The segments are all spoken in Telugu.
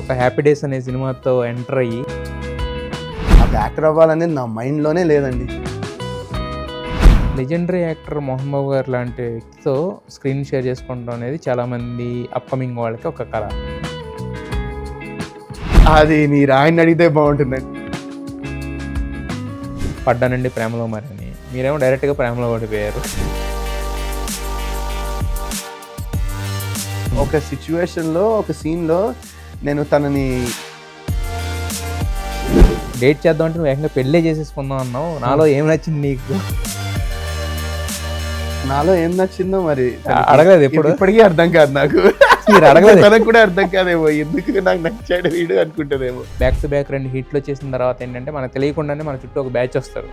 ఒక హ్యాపీ డేస్ అనే సినిమాతో ఎంటర్ అయ్యి నాకు యాక్టర్ అవ్వాలనేది నా మైండ్లోనే లేదండి. లెజెండరీ యాక్టర్ మోహన్ బాబు గారు లాంటి వ్యక్తితో స్క్రీన్ షేర్ చేసుకోవడం అనేది చాలామంది అప్కమింగ్ వాళ్ళకి ఒక కళ. అది మీరు ఆయన అడిగితే బాగుంటుందండి. పడ్డానండి ప్రేమలో మరని, మీరేమో డైరెక్ట్గా ప్రేమలో పడిపోయారు. ఒక సిచ్యువేషన్లో ఒక సీన్లో నేను తనని డేట్ చేద్దాం అంటే నువ్వు ఏకంగా పెళ్ళే చేసేసుకుందాం అన్నావు. నాలో ఏం నచ్చింది నీకు? నాలో ఏం నచ్చిందో మరి అడగలేదు ఎప్పుడు? ఇప్పటికీ అర్థం కాదు నాకు. మీరు అడగలేదు? తనకు కూడా అర్థం కాదేమో, ఎందుకు నాకు నచ్చాడు వీడు అనుకుంటుందేమో. బ్యాక్ టు బ్యాక్ 2 హిట్లు వచ్చేసిన తర్వాత ఏంటంటే మనకు తెలియకుండానే మన చుట్టూ ఒక బ్యాచ్ వస్తారు.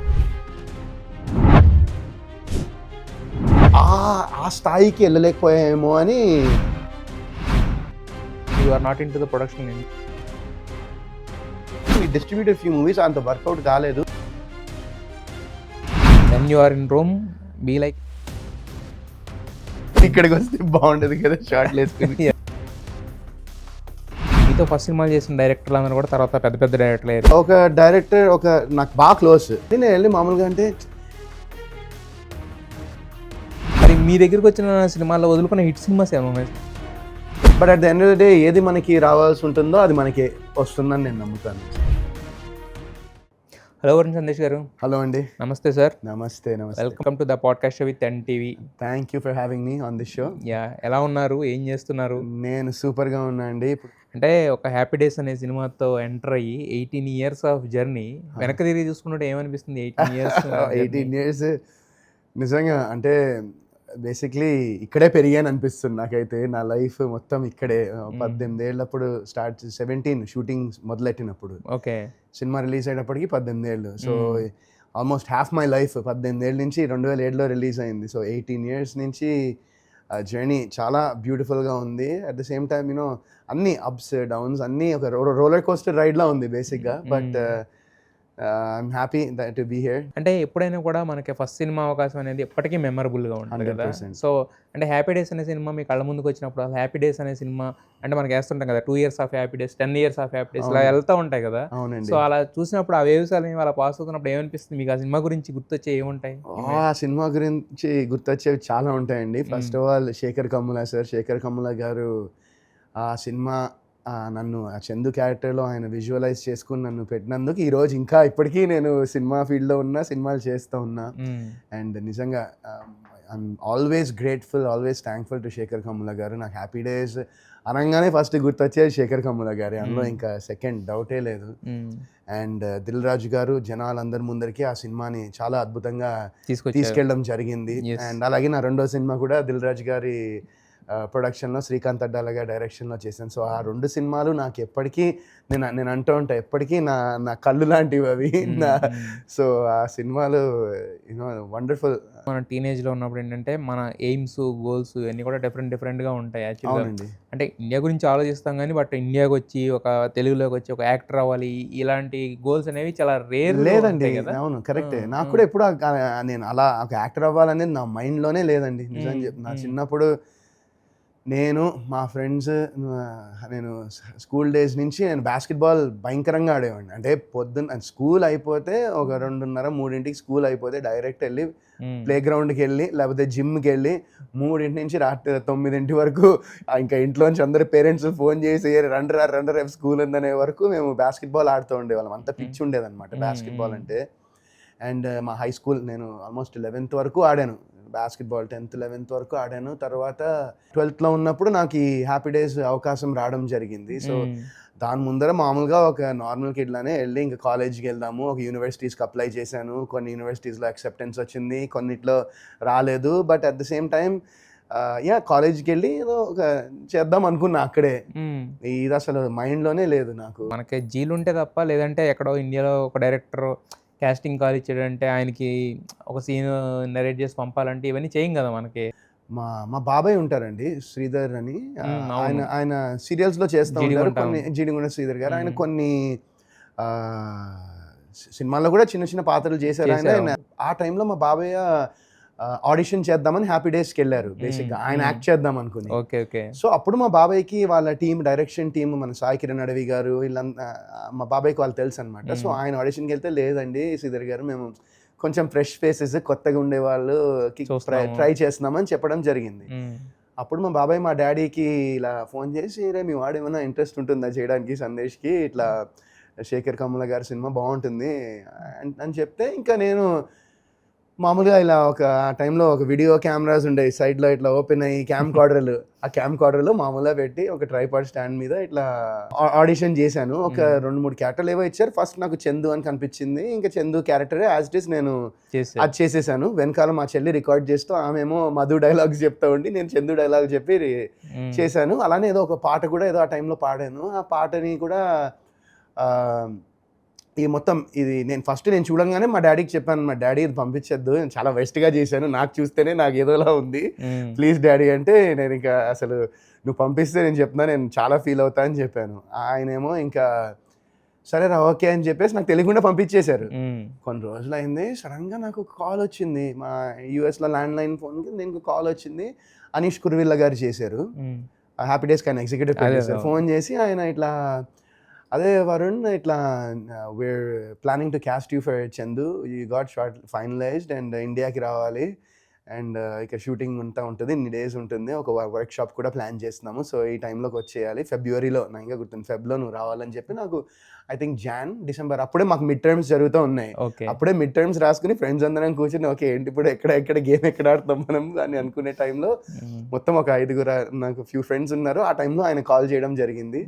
ఆ స్థాయికి వెళ్ళలేకపోయామేమో అని. You are not in to the production. Distributed few movies అంత వర్కౌట్ కాలేదు. When you are in room be like ఇక్కడికి వస్తే బాగుండదు కదా షార్ట్లు వేసుకుని. మీతో ఫస్ట్ సినిమాలు చేసిన డైరెక్టర్లు అందరూ కూడా తర్వాత పెద్ద పెద్ద డైరెక్టర్లు అయ్యారు. ఒక డైరెక్టర్ నాకు బాగా క్లోజ్. నేను వెళ్ళి మామూలుగా అంటే మరి మీ దగ్గరికి వచ్చిన సినిమాల్లో వదులుకున్న హిట్ సినిమాస్ ఏమైనా ఉన్నాయి? But at the end of the day ఏది మనకి రావాల్సి ఉంటుందో అది మనకి వస్తుందని నేను నమ్ముతాను. హలో వరుణ్ సందేశ్ గారు. హలో అండి. నమస్తే సార్. నమస్తే. Welcome to the podcast show with NTV. Thank you for having me on this show. ఎలా ఉన్నారు? ఏం చేస్తున్నారు? నేను సూపర్గా ఉన్నా అండి. అంటే ఒక హ్యాపీ డేస్ అనే సినిమాతో ఎంటర్ అయ్యి 18 years ఆఫ్ జర్నీ వెనక్కి తిరిగి చూసుకున్నట్టు ఏమనిపిస్తుంది? 18 years నిజంగా అంటే బేసిక్లీ ఇక్కడే పెరిగాను అనిపిస్తుంది నాకైతే. నా లైఫ్ మొత్తం ఇక్కడే. 18 ఏళ్ళప్పుడు 17 షూటింగ్ మొదలెట్టినప్పుడు, ఓకే, సినిమా రిలీజ్ అయ్యేటప్పటికి 18 ఏళ్ళు. So almost half my life 18 ఏళ్ళ నుంచి 2007లో రిలీజ్ అయింది. సో 18 years నుంచి జర్నీ చాలా బ్యూటిఫుల్గా ఉంది. At the same time you know అన్ని అప్స్ డౌన్స్ అన్నీ ఒక రోలర్ కోస్టర్ రైడ్లా ఉంది బేసిక్గా. But I'm happy that to be here. అంటే ఎప్పుడైనా కూడా మనకి ఫస్ట్ సినిమా అవకాశం అనేది ఎప్పటికీ మెమరబుల్గా ఉంటుంది కదా. 100%. సో అంటే హ్యాపీ డేస్ అనే సినిమా మీ కళ్ళ ముందుకు వచ్చినప్పుడు అసలు హ్యాపీ డేస్ అనే సినిమా అంటే మనకి వేస్తుంటాం కదా, 2 years of happy days, 10 years of happy days ఇలా వెళ్తూ ఉంటాయి కదా. అవునండి. సో అలా చూసినప్పుడు ఆ వేవ్స్ అనేవి అలా పాస్ అవుతున్నప్పుడు ఏమనిపిస్తుంది మీకు? ఆ సినిమా గురించి గుర్తొచ్చే ఏముంటాయి? ఆ సినిమా గురించి గుర్తొచ్చేవి చాలా ఉంటాయండి. First of all Shekhar Kammula గారు ఆ సినిమా నన్ను ఆ చందు క్యారెక్టర్లో ఆయన విజువలైజ్ చేసుకుని నన్ను పెట్టినందుకు ఈరోజు ఇంకా ఇప్పటికీ నేను సినిమా ఫీల్డ్లో ఉన్నా, సినిమాలు చేస్తూ ఉన్నా. అండ్ నిజంగా I'm always grateful, always thankful to Shekhar Kammula గారు. నాకు హ్యాపీ డేస్ అనగానే ఫస్ట్ గుర్తొచ్చేది శేఖర్ కమ్ముల గారు, అందులో ఇంకా సెకండ్ డౌటే లేదు. అండ్ దిల్ రాజు గారు జనాలందరి ముందరికి ఆ సినిమాని చాలా అద్భుతంగా తీసుకెళ్ళడం జరిగింది. అండ్ అలాగే నా రెండో సినిమా కూడా దిల్ రాజు గారి ప్రొడక్షన్లో, శ్రీకాంత్ అడ్డాల గారి డైరెక్షన్లో చేశాను. సో ఆ 2 సినిమాలు నాకు ఎప్పటికీ నేను అంటూ ఉంటా, ఎప్పటికీ నా కళ్ళు లాంటివి అవి. సో ఆ సినిమాలు యూనో వండర్ఫుల్. మన టీనేజ్లో ఉన్నప్పుడు ఏంటంటే మన ఎయిమ్స్, గోల్స్ ఇవన్నీ కూడా డిఫరెంట్గా ఉంటాయి యాక్చువల్గా. అంటే ఇండియా గురించి ఆలోచిస్తాం కానీ బట్ ఇండియాకి వచ్చి ఒక తెలుగులోకి వచ్చి ఒక యాక్టర్ అవ్వాలి ఇలాంటి గోల్స్ అనేవి చాలా రేర్ లేదండి. అవును, కరెక్టే. నాకు కూడా ఎప్పుడు నేను అలా ఒక యాక్టర్ అవ్వాలనేది నా మైండ్లోనే లేదండి. నిజం నా చిన్నప్పుడు నేను మా ఫ్రెండ్స్ నేను స్కూల్ డేస్ నుంచి నేను బాస్కెట్బాల్ భయంకరంగా ఆడేవాడిని. అంటే పొద్దున్న స్కూల్ అయిపోతే ఒక 2:30-3 స్కూల్ అయిపోతే డైరెక్ట్ వెళ్ళి ప్లే గ్రౌండ్కి వెళ్ళి లేకపోతే జిమ్కి వెళ్ళి 3 నుంచి రాత్రి 9 వరకు ఇంకా ఇంట్లోంచి అందరు పేరెంట్స్ ఫోన్ చేసి రండి రేపు స్కూల్ ఉందనే వరకు మేము బాస్కెట్బాల్ ఆడుతూ ఉండేవాళ్ళం. అంత పిచ్చి ఉండేదన్నమాట బాస్కెట్బాల్ అంటే. అండ్ మా హై స్కూల్ నేను ఆల్మోస్ట్ 11th వరకు ఆడాను బాస్కెట్బాల్. 10th 11th వరకు ఆడాను. తర్వాత 12thలో ఉన్నప్పుడు నాకు ఈ హ్యాపీ డేస్ అవకాశం రావడం జరిగింది. సో దాని ముందర మామూలుగా ఒక నార్మల్ కిడ్లానే వెళ్ళి ఇంకా కాలేజ్కి వెళ్దాము, ఒక యూనివర్సిటీస్కి అప్లై చేశాను. కొన్ని యూనివర్సిటీస్లో యాక్సెప్టెన్స్ వచ్చింది, కొన్నిట్లో రాలేదు. But at the same time కాలేజ్కి వెళ్ళి ఏదో ఒక చేద్దాం అనుకున్నా అక్కడే. ఇది అసలు మైండ్లోనే లేదు నాకు. మనకి జీలు ఉంటే తప్ప, లేదంటే ఎక్కడో ఇండియాలో ఒక డైరెక్టర్ కాస్టింగ్ కాల్ ఇచ్చాడంటే ఆయనకి ఒక సీన్ నరేట్ చేసి పంపాలంటే ఇవన్నీ చేయం కదా మనకి. మా బాబాయ్ ఉంటారండి, శ్రీధర్ అని. ఆయన సీరియల్స్లో చేస్తూ ఉంటారు. కొన్ని జీడిగుండ శ్రీధర్ గారు. ఆయన కొన్ని సినిమాల్లో కూడా చిన్న చిన్న పాత్రలు చేశారు. ఆయన ఆ టైంలో మా బాబాయ్ ఆడిషన్ చేద్దామని హ్యాపీ డేస్కి వెళ్ళారు బేసిక్గా, ఆయన యాక్ట్ చేద్దాం అనుకుని. Okay okay. సో అప్పుడు మా బాబాయ్కి వాళ్ళ టీం, డైరెక్షన్ టీం, మన సాయి కిరణ్ అడవి గారు వీళ్ళంతా మా బాబాయ్కి వాళ్ళు తెలుసు అనమాట. సో ఆయన ఆడిషన్కి వెళ్తే, లేదండి శ్రీధర్ గారు, మేము కొంచెం ఫ్రెష్ ఫేసెస్, కొత్తగా ఉండే వాళ్ళకి ట్రై చేస్తున్నామని చెప్పడం జరిగింది. అప్పుడు మా బాబాయ్ మా డాడీకి ఇలా ఫోన్ చేసి, రే మీ వాడు ఏమైనా ఇంట్రెస్ట్ ఉంటుందా చేయడానికి సందేశ్కి, ఇట్లా శేఖర్ కమ్ముల గారి సినిమా బాగుంటుంది అని చెప్తే, ఇంకా నేను మామూలుగా ఇలా ఒక టైంలో ఒక వీడియో కెమెరాస్ ఉండేవి సైడ్లో, ఇట్లా ఓపెన్ అయ్యి క్యామ్ కార్డర్లు, ఆ క్యామ్ కార్డర్లో మామూలుగా పెట్టి ఒక ట్రైపాడ్ స్టాండ్ మీద ఇట్లా ఆడిషన్ చేశాను. ఒక 2-3 క్యారెక్టర్లు ఏవో ఇచ్చారు. ఫస్ట్ నాకు చందు అని కనిపించింది, ఇంకా చందు క్యారెక్టరే యాజ్ ఇట్ ఈస్ నేను అది చేసేసాను. వెనకాల మా చెల్లి రికార్డ్ చేస్తూ, ఆమెమో మధు డైలాగ్స్ చెప్తా ఉండి నేను చందు డైలాగ్ చెప్పి చేశాను. అలానే ఏదో ఒక పాట కూడా ఏదో ఆ టైంలో పాడాను. ఆ పాటని కూడా ఈ మొత్తం ఇది నేను చూడంగానే మా డాడీకి చెప్పాను, మా డాడీ ఇది పంపించద్దు, నేను చాలా వేస్ట్గా చేశాను, నాకు చూస్తేనే నాకు ఏదోలా ఉంది, ప్లీజ్ డాడీ అంటే, నేను ఇంకా అసలు నువ్వు పంపిస్తే నేను చెప్తున్నా, నేను చాలా ఫీల్ అవుతా అని చెప్పాను. ఆయనేమో ఇంకా సరే రా ఓకే అని చెప్పేసి నాకు తెలియకుండా పంపించేశారు. కొన్ని రోజులు అయింది, సడన్గా నాకు కాల్ వచ్చింది, మా యూఎస్లో ల్యాండ్లైన్ ఫోన్కి నేను కాల్ వచ్చింది. అనీష్ కుర్విల్ల గారు చేశారు, హ్యాపీ డేస్కి ఆయన ఎగ్జిక్యూటివ్ ప్రొడ్యూసర్. ఫోన్ చేసి ఆయన ఇట్లా, అదే వరుణ్, ఇట్లా we're planning to cast you for Chandu, you got short finalized and ఇండియాకి రావాలి, అండ్ ఇక షూటింగ్ అంతా ఉంటుంది, ఇన్ని డేస్ ఉంటుంది, ఒక వర్క్ షాప్ కూడా ప్లాన్ చేస్తున్నాము, సో ఈ టైంలోకి వచ్చేయాలి, ఫిబ్రవరిలో, నా ఇంకా గుర్తుంది, ఫెబ్లో నువ్వు రావాలని చెప్పి నాకు ఐ థింక్ Jan-December అప్పుడే మాకు మిడ్ టర్మ్స్ జరుగుతూ ఉన్నాయి. అప్పుడే మిడ్ టర్మ్స్ రాసుకుని ఫ్రెండ్స్ అందరం కూర్చొని, ఓకే ఏంటి ఇప్పుడు ఎక్కడ గేమ్ ఎక్కడ ఆడుతాం మనం అని అనుకునే టైంలో మొత్తం ఒక 5 నాకు ఫ్యూ ఫ్రెండ్స్ ఉన్నారు. ఆ టైంలో ఆయన కాల్ చేయడం జరిగింది.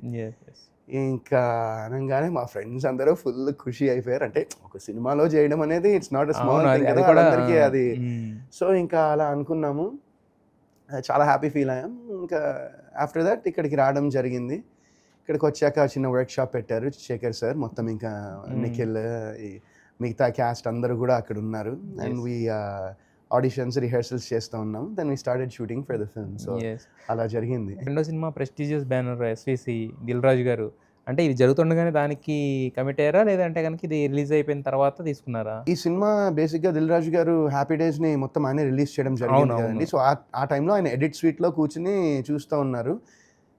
ఇంకా అనగానే మా ఫ్రెండ్స్ అందరూ ఫుల్ ఖుషి అయిపోయారు. అంటే ఒక సినిమాలో చేయడం అనేది it's not a small thing కదా, అందరికీ అది. సో ఇంకా అలా అనుకున్నాము, చాలా హ్యాపీ ఫీల్ అయ్యాం. ఇంకా ఆఫ్టర్ దట్ ఇక్కడికి రావడం జరిగింది. ఇక్కడికి వచ్చాక చిన్న వర్క్ షాప్ పెట్టారు శేఖర్ సార్, మొత్తం ఇంకా నిఖిల్, మిగతా క్యాస్ట్ అందరూ కూడా అక్కడ ఉన్నారు. అండ్ వీ ఆడిషన్స్, రిహర్సల్స్ చేస్తూ ఉన్నాం. Then we started shooting for the film. So అలా జరిగింది. రెండో cinema prestigious banner SVC Dil Raju garu, అంటే ఇది జరుగుతుండగానే దానికి కమిట్ అయ్యారా, లేదంటే కనుక ఇది రిలీజ్ అయిపోయిన తర్వాత తీసుకున్నారా? ఈ సినిమా బేసిక్గా దిల్ రాజు గారు హ్యాపీ డేస్ని మొత్తం ఆయనే రిలీజ్ చేయడం జరిగింది కదండి. సో ఆ టైంలో ఆయన ఎడిట్ స్వీట్లో కూర్చుని చూస్తూ ఉన్నారు.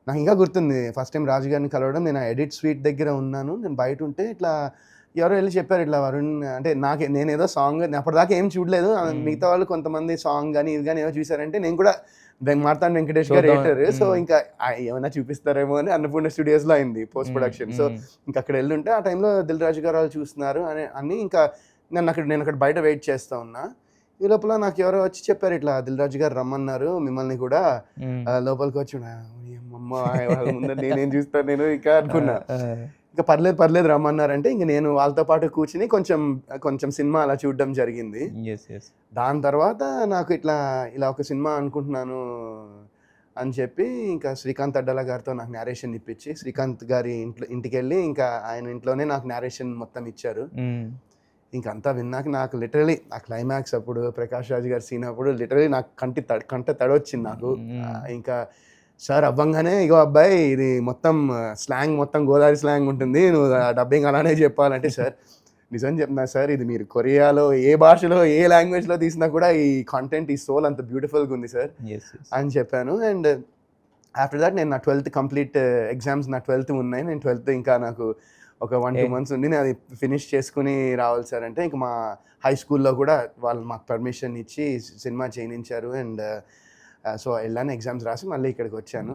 నాకు ఇంకా గుర్తుంది, ఫస్ట్ టైం రాజు గారిని కలవడం, నేను ఆ ఎడిట్ స్వీట్ దగ్గర ఉన్నాను, నేను బయట ఉంటే ఇట్లా ఎవరో వెళ్ళి చెప్పారు, ఇట్లా వరుణ్ అంటే నేను ఏదో సాంగ్ అప్పటిదాకా ఏం చూడలేదు, మిగతా వాళ్ళు కొంతమంది సాంగ్ కానీ ఇది కానీ ఏమో చూసారంటే, నేను కూడా మార్తాండ్ వెంకటేష్ గారు రేటర్, సో ఇంకా ఏమైనా చూపిస్తారేమో అని అన్నపూర్ణ స్టూడియోస్లో అయింది పోస్ట్ ప్రొడక్షన్. సో ఇంకా అక్కడ వెళ్ళుంటే ఆ టైంలో దిల్ రాజు గారు వాళ్ళు చూస్తున్నారు అని ఇంకా నేను అక్కడ బయట వెయిట్ చేస్తూ ఉన్నా. ఈ లోపల నాకు ఎవరో వచ్చి చెప్పారు, ఇట్లా దిల్ రాజు గారు రమ్మన్నారు మిమ్మల్ని కూడా, లోపలికి వచ్చి అమ్మ ముందు నేనేం చూస్తాను నేను ఇంకా అనుకున్నా. ఇంకా పర్లేదు రమ్మన్నారంటే ఇంక నేను వాళ్ళతో పాటు కూర్చుని కొంచెం సినిమా అలా చూడడం జరిగింది. దాని తర్వాత నాకు ఇలా ఒక సినిమా అనుకుంటున్నాను అని చెప్పి ఇంకా శ్రీకాంత్ అడ్డాల గారితో నాకు నేరేషన్ ఇప్పించి, శ్రీకాంత్ గారి ఇంటికి వెళ్ళి ఇంకా ఆయన ఇంట్లోనే నాకు నేరేషన్ మొత్తం ఇచ్చారు. ఇంకంతా విన్నాక నాకు లిటరలీ ఆ క్లైమాక్స్ అప్పుడు ప్రకాష్ రాజ్ గారి సీన్ అప్పుడు లిటరలీ నాకు కంట తడొచ్చింది నాకు. ఇంకా సార్ అవ్వంగానే, ఇగో అబ్బాయి ఇది మొత్తం స్లాంగ్ మొత్తం గోదావరి స్లాంగ్ ఉంటుంది, నువ్వు డబ్బింగ్ అలానే చెప్పాలంటే, సార్ నిజం చెప్తున్నా సార్, ఇది మీరు కొరియాలో ఏ భాషలో ఏ లాంగ్వేజ్లో తీసినా కూడా ఈ కంటెంట్, ఈ సోల్ అంత బ్యూటిఫుల్గా ఉంది సార్ అని చెప్పాను. అండ్ ఆఫ్టర్ దాట్ నేను నా 12th కంప్లీట్ ఎగ్జామ్స్, నా 12th ఉన్నాయి, నేను 12th ఇంకా నాకు ఒక 1-2 months ఉండి నేను అది ఫినిష్ చేసుకుని రావాలి సార్ అంటే, ఇంకా మా హై స్కూల్లో కూడా వాళ్ళు మాకు పర్మిషన్ ఇచ్చి సినిమా చేయించారు. అండ్ సో వెళ్ళాను, ఎగ్జామ్స్ రాసి మళ్ళీ ఇక్కడికి వచ్చాను.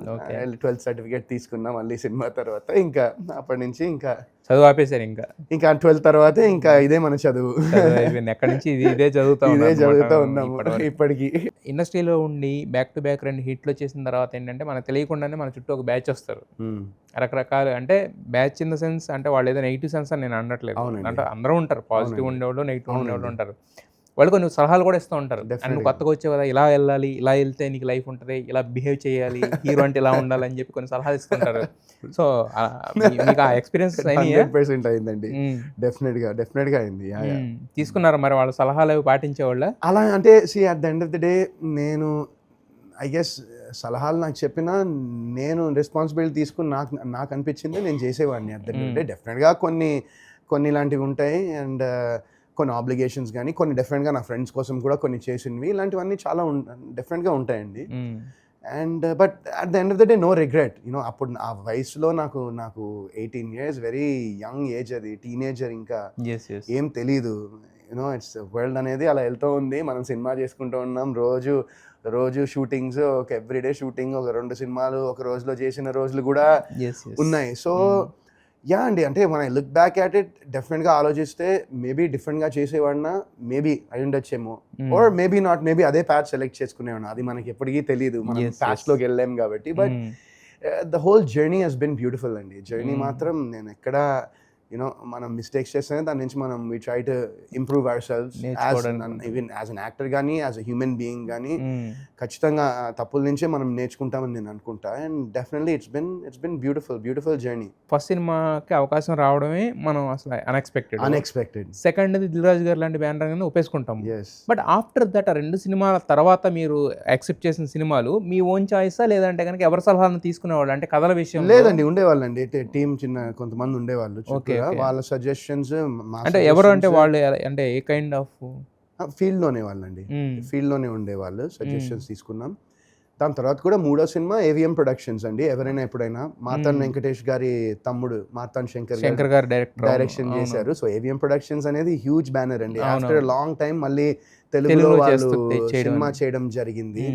12th సర్టిఫికేట్ తీసుకున్నా మళ్ళీ సినిమా తర్వాత. ఇంకా అప్పటి నుంచి ఇంకా చదువు ఆపేశారు. ఇంకా 12th తర్వాత ఇంకా ఇదే మన చదువు, ఎక్కడి నుంచి ఇదే చదువుతా ఉన్నాము ఇప్పటికి. ఇండస్ట్రీలో ఉండి బ్యాక్ టు బ్యాక్ 2 హిట్లు చేసిన తర్వాత ఏంటంటే మనకు తెలియకుండానే మన చుట్టూ ఒక బ్యాచ్ వస్తారు, రకరకాల, అంటే బ్యాచ్ ఇన్ ద సెన్స్ అంటే వాళ్ళు ఏదో నెగిటివ్ సెన్స్ అని నేను అనట్లేదు, అంటే అందరూ ఉంటారు, పాజిటివ్ ఉండేవాళ్ళు నెగిటివ్ ఉండేవాళ్ళు ఉంటారు. వాళ్ళు కొన్ని సలహాలు కూడా ఇస్తూ ఉంటారు, నువ్వు కొత్తగా వచ్చావు కదా, ఇలా వెళ్ళాలి, ఇలా వెళ్తే నీకు లైఫ్ ఉంటుంది, ఇలా బిహేవ్ చేయాలి, హీరో అంటే ఇలా ఉండాలి అని చెప్పి కొన్ని సలహాలు ఇస్తుంటారు. సో మీకు ఆ ఎక్స్పీరియన్స్ 100% అయిందండి. డెఫినెట్గా అయింది. తీసుకున్నారు మరి వాళ్ళ సలహాలు అవి పాటించేవాళ్ళ? అలా అంటే at the end of the day నేను ఐ గెస్ సలహాలు నాకు చెప్పినా నేను రెస్పాన్సిబిలిటీ తీసుకుని నాకు అనిపించింది నేను చేసేవాడిని. At the end of the day డెఫినెట్గా కొన్ని ఇలాంటివి ఉంటాయి. అండ్ కొన్ని ఆబ్లిగేషన్స్ కానీ కొన్ని డెఫినెట్గా నా ఫ్రెండ్స్ కోసం కూడా కొన్ని చేసినవి ఇలాంటివన్నీ చాలా డెఫినెట్గా ఉంటాయండి. And but at the end of the day no regret. అప్పుడు ఆ వయసులో నాకు 18 years, వెరీ యంగ్ ఏజ్, అది టీనేజర్, ఇంకా ఏం తెలీదు. ఇట్స్ వరల్డ్ అనేది అలా వెళ్తూ ఉంది. మనం సినిమా చేసుకుంటూ ఉన్నాం, రోజు షూటింగ్స్, ఒక ఎవ్రీడే షూటింగ్, ఒక 2 సినిమాలు ఒక రోజులో చేసిన రోజులు కూడా ఉన్నాయి. సో యా అండి, అంటే మన లుక్ బ్యాక్ అట్ ఇట్ డెఫినెట్గా ఆలోచిస్తే మేబీ డిఫరెంట్గా చేసేవాడినా మేబీ అయి ఉండొచ్చేమో, ఆర్ మేబీ నాట్, మేబీ అదే ప్యాచ్ సెలెక్ట్ చేసుకునేవాడినా, అది మనకి ఎప్పటికీ తెలియదు, మనం ప్యాచ్లోకి వెళ్ళాం కాబట్టి. But the whole journey has been beautiful అండి. జర్నీ మాత్రం నేను ఎక్కడ మనం మిస్టేక్స్ చేస్తే దాని నుంచి మనం we try to improve ourselves even as an actor కానీ యాజ్ అ హ్యూమన్ బీయింగ్ కానీ ఖచ్చితంగా తప్పుల నుంచే మనం నేర్చుకుంటామని నేను అనుకుంటా. And definitely it's been beautiful journey. First సినిమాకి అవకాశం రావడమే మనం అసలు అన్ఎక్స్పెక్టెడ్. సెకండ్ దిల్ రాజు గారు లాంటి బ్యానర్ ఒప్పేసుకుంటాం. బట్ ఆఫ్టర్ దట్ ఆ 2 సినిమాల తర్వాత మీరు యాక్సెప్ట్ చేసిన సినిమాలు మీ ఓన్ చాయిసా, లేదంటే కనుక ఎవరి సలహాలను తీసుకునేవాళ్ళు? అంటే కథల విషయం లేదండి, ఉండేవాళ్ళండి, టీం చిన్న కొంతమంది ఉండేవాళ్ళు, వాళ్ళ సజెషన్స్. అంటే ఎవరు అంటే వాళ్ళు అంటే ఏ కైండ్ ఆఫ్ ఫీల్డ్లోనే వాళ్ళండి, ఫీల్డ్లోనే ఉండేవాళ్ళు, సజెషన్స్ తీసుకున్నాం. దాని తర్వాత కూడా 3వ సినిమా ఏవిఎం ప్రొడక్షన్స్ అండి. ఎవరైనా ఎప్పుడైనా మార్తాండ్ వెంకటేష్ గారి తమ్ముడు మార్తాండ్ శంకర్ గారు డైరెక్షన్ చేశారు. సో ఏవిఎం ప్రొడక్షన్స్ అనేది హ్యూజ్ బ్యానర్ అండి. ఆఫ్టర్ లాంగ్ టైం మళ్ళీ తెలుగులో వాళ్ళు సినిమా చేయడం జరిగింది.